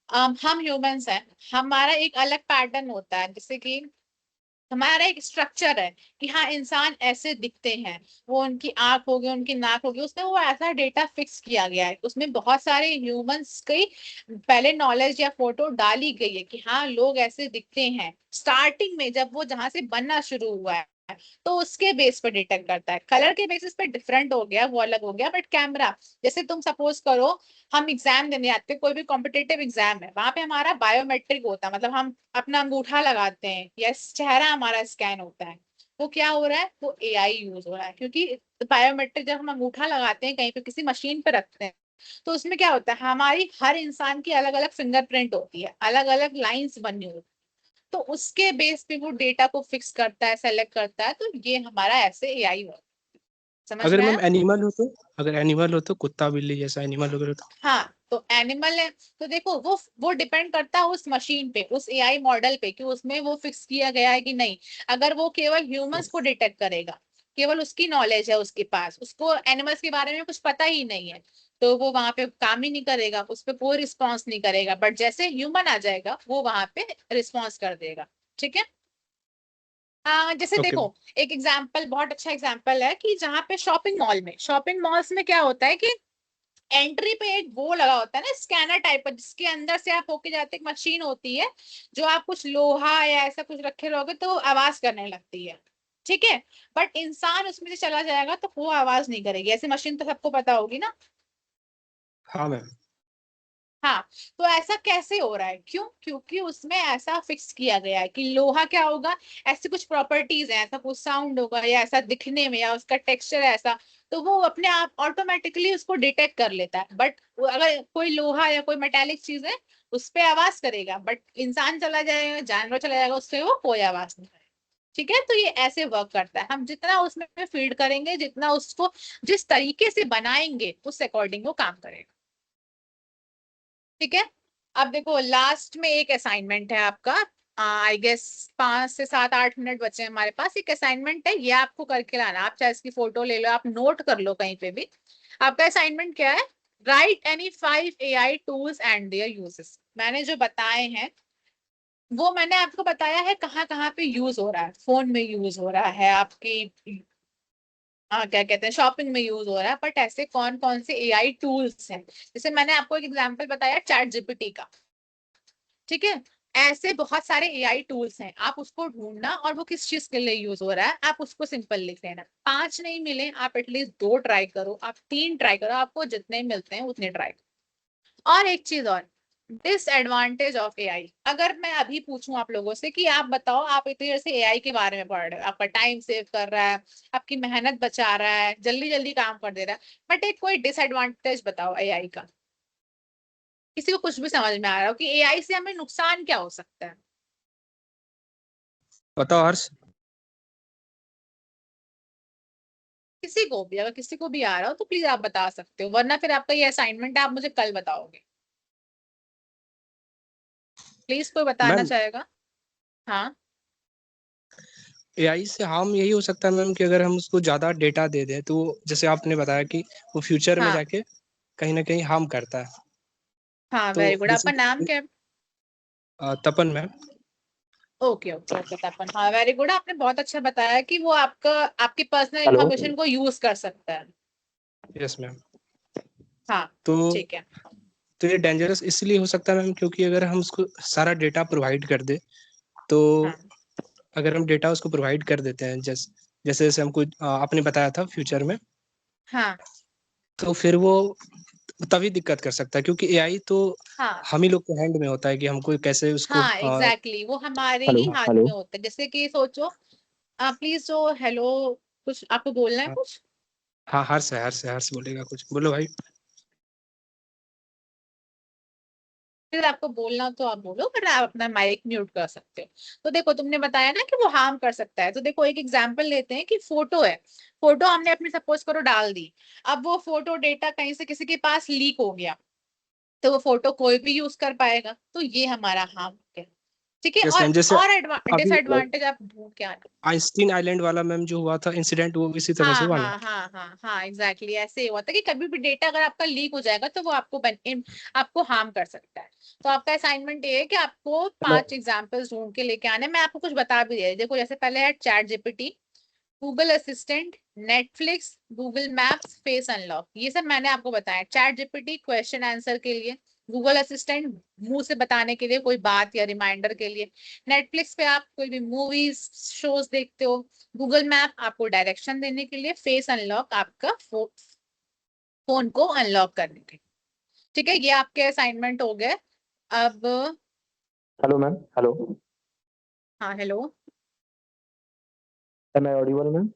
हम ह्यूमंस हैं, हमारा एक अलग पैटर्न होता है, जैसे कि हमारा एक स्ट्रक्चर है कि हाँ इंसान ऐसे दिखते हैं, वो उनकी आंख होगी, उनकी नाक होगी, उसमें वो ऐसा डेटा फिक्स किया गया है, उसमें बहुत सारे ह्यूमंस की पहले नॉलेज या फोटो डाली गई है कि हाँ लोग ऐसे दिखते हैं, स्टार्टिंग में जब वो जहां से बनना शुरू हुआ है, तो उसके बेस पर डिटेक्ट करता है। कलर के बेसिस पे डिफरेंट हो गया, वो अलग हो गया, बट कैमरा, जैसे तुम सपोज करो हम एग्जाम देने जाते हैं, कोई भी कॉम्पिटेटिव एग्जाम है, वहां पे हमारा बायोमेट्रिक होता है, मतलब हम अपना अंगूठा लगाते हैं या चेहरा हमारा स्कैन होता है, वो क्या हो रहा है, वो एआई यूज हो रहा है, क्योंकि तो बायोमेट्रिक जब हम अंगूठा लगाते हैं कहीं पे किसी मशीन पे रखते हैं तो उसमें क्या होता है, हमारी हर इंसान की अलग अलग फिंगरप्रिंट होती है, अलग अलग लाइंस बनी होती है, तो उसके बेस पे वो डेटा को फिक्स करता है, सेलेक्ट करता है। तो ये हमारा ऐसे एआई होता है। समझ अगर में मैम आया? एनिमल हो तो, अगर एनिमल हो तो कुत्ता बिल्ली जैसा एनिमल वगैरह तो? हाँ, तो एनिमल है तो देखो वो डिपेंड करता है उस मशीन पे, उस एआई मॉडल पे कि उसमें वो फिक्स किया गया है कि नहीं। अगर वो केवल ह्यूमंस को डिटेक्ट करेगा, केवल उसकी नॉलेज है उसके पास, उसको एनिमल्स के बारे में कुछ पता ही नहीं है, तो वो वहां पे काम ही नहीं करेगा, उस पर कोई रिस्पॉन्स नहीं करेगा। बट जैसे ह्यूमन आ जाएगा वो वहां पे रिस्पॉन्स कर देगा। ठीक है। जैसे ओके। देखो, एक एग्जाम्पल, बहुत अच्छा एग्जाम्पल है कि जहाँ पे शॉपिंग मॉल्स में क्या होता है कि एंट्री पे एक वो लगा होता है ना, स्कैनर टाइप का, जिसके अंदर से आप होके जाते, एक मशीन होती है जो आप कुछ लोहा या ऐसा कुछ रखे रहोगे तो आवाज करने लगती है। ठीक है। बट इंसान उसमें से चला जाएगा तो वो आवाज नहीं करेगी। ऐसी मशीन तो सबको पता होगी ना। हाँ मैम। हाँ, तो ऐसा कैसे हो रहा है? क्यों? क्योंकि उसमें ऐसा फिक्स किया गया है कि लोहा क्या होगा, ऐसी कुछ प्रॉपर्टीज है, ऐसा कुछ साउंड होगा या ऐसा दिखने में या उसका टेक्सचर ऐसा, तो वो अपने आप ऑटोमेटिकली उसको डिटेक्ट कर लेता है। बट अगर कोई लोहा या कोई मेटेलिक चीज है उस पर आवाज करेगा, बट इंसान चला जाएगा, जानवर चला जाएगा, उससे वो कोई आवाज नहीं करेगा। ठीक है। तो ये ऐसे वर्क करता है, हम जितना उसमें फीड करेंगे, जितना उसको जिस तरीके से बनाएंगे उस अकॉर्डिंग वो काम करेगा। ठीक है। अब देखो, लास्ट में एक असाइनमेंट है आपका। आई गेस 5 से 7 8 मिनट बचे हैं हमारे पास। एक असाइनमेंट है, ये आपको करके लाना। आप चाहे इसकी फोटो ले लो, आप नोट कर लो कहीं पे भी। आपका असाइनमेंट क्या है? Right any 5 AI tools and there uses. मैंने जो बताए हैं वो मैंने आपको बताया है कहाँ कहाँ पे यूज हो रहा है। फोन में यूज हो रहा है, आपकी क्या कहते हैं, शॉपिंग में यूज हो रहा है। बट ऐसे कौन कौन से एआई टूल्स हैं? जैसे मैंने आपको एक एग्जांपल बताया चैट जीपीटी का। ठीक है। ऐसे बहुत सारे एआई टूल्स हैं, आप उसको ढूंढना और वो किस चीज के लिए यूज हो रहा है आप उसको सिंपल लिख लेना। 5 नहीं मिले, आप एटलीस्ट 2 ट्राई करो, आप 3 ट्राई करो, आपको जितने मिलते हैं उतने ट्राई करो। और एक चीज और, डिसएडवांटेज ऑफ एआई। अगर मैं अभी पूछूं आप लोगों से कि आप बताओ, आप इतनी देर से एआई के बारे में पढ़ रहे हो, आपका टाइम सेव कर रहा है, आपकी मेहनत बचा रहा है, जल्दी जल्दी काम कर दे रहा है, बट एक कोई डिसएडवांटेज बताओ एआई का। किसी को कुछ भी समझ में आ रहा हो कि एआई से हमें नुकसान क्या हो सकता है? बताओ हर्ष। किसी को भी, अगर किसी को भी आ रहा हो तो प्लीज आप बता सकते हो, वरना फिर आपका ये असाइनमेंट है, आप मुझे कल बताओगे। प्लीज, कोई बताना मैम चाहेगा? हाँ। एआई से हार्म यही हो सकता है मैम कि अगर हम उसको ज्यादा डेटा दे दें तो जैसे आपने बताया कि वो फ्यूचर में हाँ। जाके कहीं ना कहीं हार्म करता है। हाँ, तो वेरी गुड। जैसे आपका नाम क्या है? तपन मैम। ओके ओके ओके, तपन। हाँ, वेरी गुड। आपने बहुत अच्छा बताया कि वो आपका, आपकी पर्सनल हेलो। इंफॉर्मेशन को यूज कर सकता है। Yes ma'am. हाँ। तो ठीक है। तो ये डेंजरस इसलिए हो सकता है मैम क्योंकि अगर हम उसको सारा डेटा प्रोवाइड कर दे तो, हाँ। अगर हम डेटा उसको प्रोवाइड कर देते हैं जैसे जैसे हमको आपने बताया था फ्यूचर में, हाँ। तो फिर वो तभी दिक्कत कर सकता है क्योंकि एआई तो हाँ। हम ही लोग के हैंड में होता है कि हमको कैसे उसको हाँ, एग्जैक्टली वो हमारे हेलो ही हाथ हेलो। में होता है। जैसे कि सोचो, प्लीज जो हेलो, कुछ आपको बोलना है हाँ कुछ? हाँ, हर्ष है, हर्ष बोलेगा कुछ, बोलो भाई। फिर आपको बोलना तो आप बोलो, पर आप अपना माइक म्यूट कर सकते हो। तो देखो, तुमने बताया ना कि वो हार्म कर सकता है, तो देखो एक एग्जांपल लेते हैं कि फोटो है। फोटो हमने अपनी सपोज करो डाल दी। अब वो फोटो डेटा कहीं से किसी के पास लीक हो गया, तो वो फोटो कोई भी यूज कर पाएगा, तो ये हमारा हार्म है। ठीक है। यस मैम, जैसे और अभी डिसएडवांटेज आप ढूंढ के आना। आइंस्टीन आइलैंड वाला मैम जो हुआ था इंसिडेंट, वो इसी तरह से हाँ हुआ ना? हाँ हाँ हाँ हाँ, एग्जैक्टली ऐसे ही हुआ था कि कभी भी डेटा अगर आपका लीक हो जाएगा तो वो आपको हार्म कर सकता है। तो आपका असाइनमेंट ये है कि आपको हेलो। 5 एग्जांपल्स ढूंढ के लेके आने। मैं आपको कुछ बता भी दे, देखो जैसे पहले है chat GPT, Google assistant, Netflix, Google maps, face unlock. ये सब मैंने आपको बताया। चैट जीपीटी क्वेश्चन आंसर के लिए, गूगल असिस्टेंट मुंह से बताने के लिए कोई बात या रिमाइंडर के लिए, नेटफ्लिक्स पे आप कोई भी मूवीज शोज देखते हो, गूगल मैप आपको डायरेक्शन देने के लिए, फेस अनलॉक आपका फोन को अनलॉक करने के लिए। ठीक है, ये आपके असाइनमेंट हो गए। अब हेलो मैम। हेलो। हाँ, hello. Am I audible ma'am?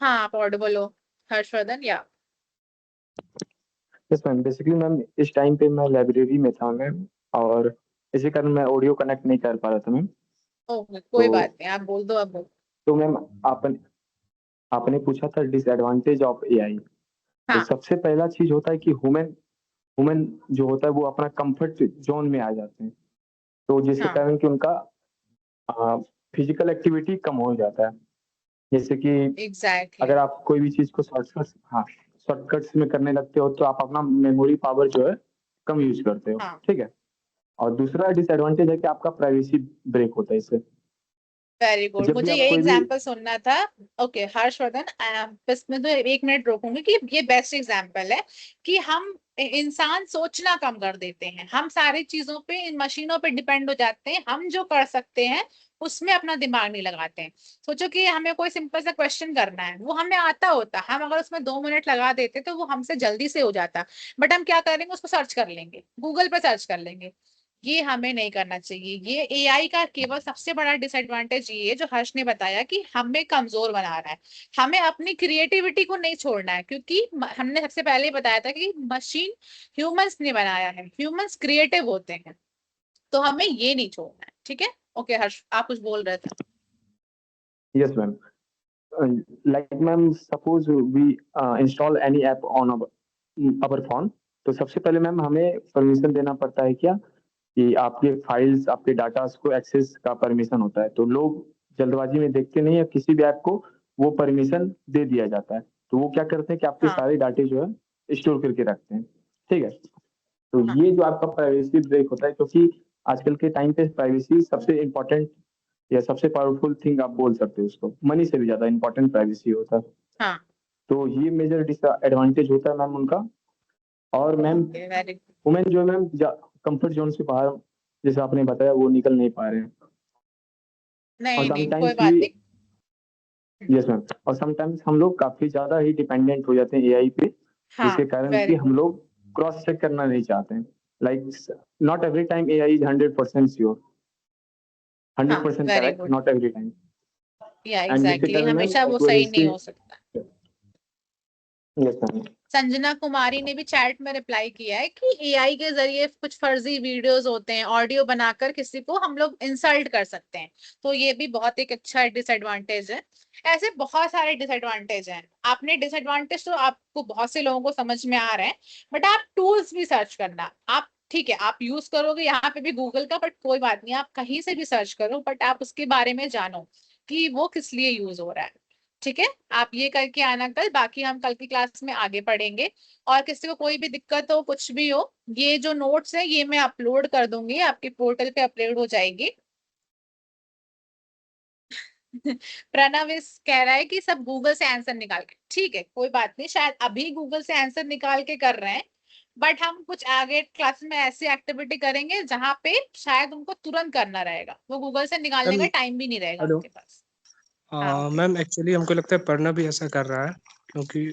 हाँ, आप ऑडिबल हो। हर्षवर्धन या यस मैम, बेसिकली मैम इस टाइम पे मैं लाइब्रेरी में था मैम, और इसी कारण मैं ऑडियो कनेक्ट नहीं कर पा रहा था मैम। ओके कोई तो- बात नहीं, आप बोल दो, अब बोल। तो मैम आपने पूछा था डिसएडवांटेज ऑफ एआई। तो हाँ। सबसे पहला चीज होता है कि ह्यूमन जो होता है वो अपना कंफर्ट जोन में आ जाते हैं, तो जिसके हाँ। कारण कि उनका फिजिकल एक्टिविटी कम हो जाता है। जैसे कि एग्जैक्टली। अगर आप कोई भी चीज को शॉर्टकट्स में करने लगते हो तो आप अपना मेमोरी पावर जो है कम यूज करते हो। हाँ। ठीक है। और दूसरा डिसएडवांटेज है कि आपका प्राइवेसी ब्रेक होता है इससे। वेरी गुड, जब भी मुझे आप यही कोई भी एग्जांपल सुनना था। ओके हर्षवर्धन, बस मैं तो 1 मिनट रोकूंगी कि ये बेस्ट एग्जांपल है कि हम इंसान सोचना कम कर देते हैं, हम सारी चीजों पे इन मशीनों पे डिपेंड हो जाते हैं, हम जो कर सकते हैं उसमें अपना दिमाग नहीं लगाते हैं। सोचो कि हमें कोई सिंपल सा क्वेश्चन करना है, वो हमें आता होता, हम अगर उसमें 2 मिनट लगा देते तो वो हमसे जल्दी से हो जाता, बट हम क्या करेंगे, उसको सर्च कर लेंगे, गूगल पे सर्च कर लेंगे। ये हमें नहीं करना चाहिए। ये एआई का केवल सबसे बड़ा डिसएडवांटेज ये है जो हर्ष ने बताया कि हमें कमजोर बना रहा है। हमें अपनी क्रिएटिविटी को नहीं छोड़ना है, क्योंकि हमने सबसे पहले ही बताया था कि मशीन ह्यूमंस ने बनाया है, ह्यूमंस क्रिएटिव होते हैं, तो हमें ये नहीं छोड़ना है। ठीक है। ओके हर्ष, आप कुछ बोल रहे थे। Yes, ma'am. Like, ma'am, suppose we install any app on our phone, तो सबसे पहले मैम हमें परमिशन देना पड़ता है क्या, कि आपके फाइल्स, आपके डाटास को एक्सेस का परमिशन होता है। तो लोग जल्दबाजी में देखते नहीं है, किसी भी ऐप को वो परमिशन दे दिया जाता है, तो वो क्या करते हैं कि आपके हाँ। सारे डाटे जो है स्टोर करके रखते हैं। ठीक है। तो हाँ। ये जो आपका प्राइवेसी ब्रेक होता है, क्योंकि आजकल के टाइम पे प्राइवेसी सबसे इम्पोर्टेंट या सबसे पावरफुल थिंग आप बोल सकते हो उसको, मनी से भी ज्यादा इम्पोर्टेंट प्राइवेसी होता है। हाँ। तो ये मेजर डिसएडवांटेज होता है मैम उनका। और ma'am okay very good. Women जो है मैम कंफर्ट जोन से बाहर, जैसे आपने बताया, वो निकल नहीं पा रहे हैं। नहीं और नहीं कोई समटाइम्स बात नहीं। यस मैम, और समटाइम्स हम लोग काफी ज्यादा ही डिपेंडेंट हो जाते हैं एआई पे, हाँ जिसके कारण वेरी कि गुड। हम लोग क्रॉस चेक करना नहीं चाहते हैं। Like not every time AI is 100% sure, हाँ 100% very correct, good. Not every time. या एंड जिसके एग्जैक्टली, कारण मैम हमेशा वो सही नहीं एक्यूरेसी, हो सकता। Yes ma'am. संजना कुमारी ने भी चैट में रिप्लाई किया है कि एआई के जरिए कुछ फर्जी वीडियोस होते हैं, ऑडियो बनाकर किसी को हम लोग इंसल्ट कर सकते हैं, तो ये भी बहुत एक अच्छा डिसएडवांटेज है। ऐसे बहुत सारे डिसएडवांटेज हैं। आपने डिसएडवांटेज तो आपको बहुत से लोगों को समझ में आ रहे हैं, बट आप टूल्स भी सर्च करना। आप ठीक है, आप यूज करोगे यहाँ पे भी गूगल का, बट कोई बात नहीं, आप कहीं से भी सर्च करो, बट आप उसके बारे में जानो कि वो किस लिए यूज हो रहा है। ठीक है, आप ये करके आना कल, बाकी हम कल की क्लास में आगे पढ़ेंगे। और किसी को कोई भी दिक्कत हो, कुछ भी हो, ये जो नोट्स है ये मैं अपलोड कर दूंगी, आपके पोर्टल पे अपलोड हो जाएगी। प्रणव इस कह रहा है कि सब गूगल से आंसर निकाल के, ठीक है कोई बात नहीं, शायद अभी गूगल से आंसर निकाल के कर रहे हैं, बट हम कुछ आगे क्लास में ऐसी एक्टिविटी करेंगे जहां पे शायद उनको तुरंत करना रहेगा, वो गूगल से निकालने का टाइम भी नहीं रहेगा हेलो। उनके पास। हाँ okay. मैम एक्चुअली हमको लगता है पढ़ना भी ऐसा कर रहा है, क्योंकि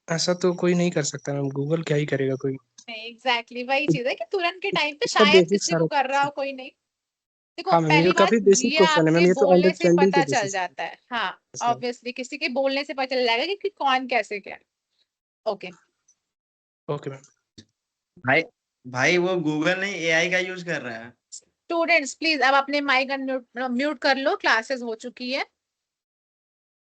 ऐसा तो कोई नहीं कर सकता मैम, गूगल क्या ही करेगा कोई। एग्जैक्टली वही चीज है कि तुरंत के टाइम पे इसका शायद बेसिक किसी को सारा। कर रहा हो, कोई नहीं। देखो हाँ मैम, ये पहली बात, काफी बेसिक ये क्वेश्चन है आपके मैम, ये तो बोलने से अंडरस्टैंडिंग के पता चल बेसिस जाता है। हाँ पे। ऑब्वियसली किसी के बोलने से पता चल जाएगा कि कौन कैसे क्या। Okay okay ma'am. भाई भाई वो गूगल नहीं एआई का यूज कर रहा है। स्टूडेंट्स प्लीज अब अपने माइक म्यूट कर लो, क्लासेस हो चुकी है,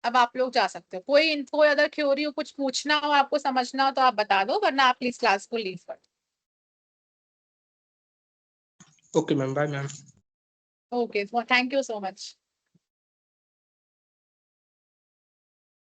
अब आप लोग जा सकते हो। कोई अदर थ्योरी हो, कुछ पूछना हो, आपको समझना हो तो आप बता दो, वरना आप प्लीज क्लास को लीव कर ओके मैम, बाय मैम। दो। Okay thank you so much.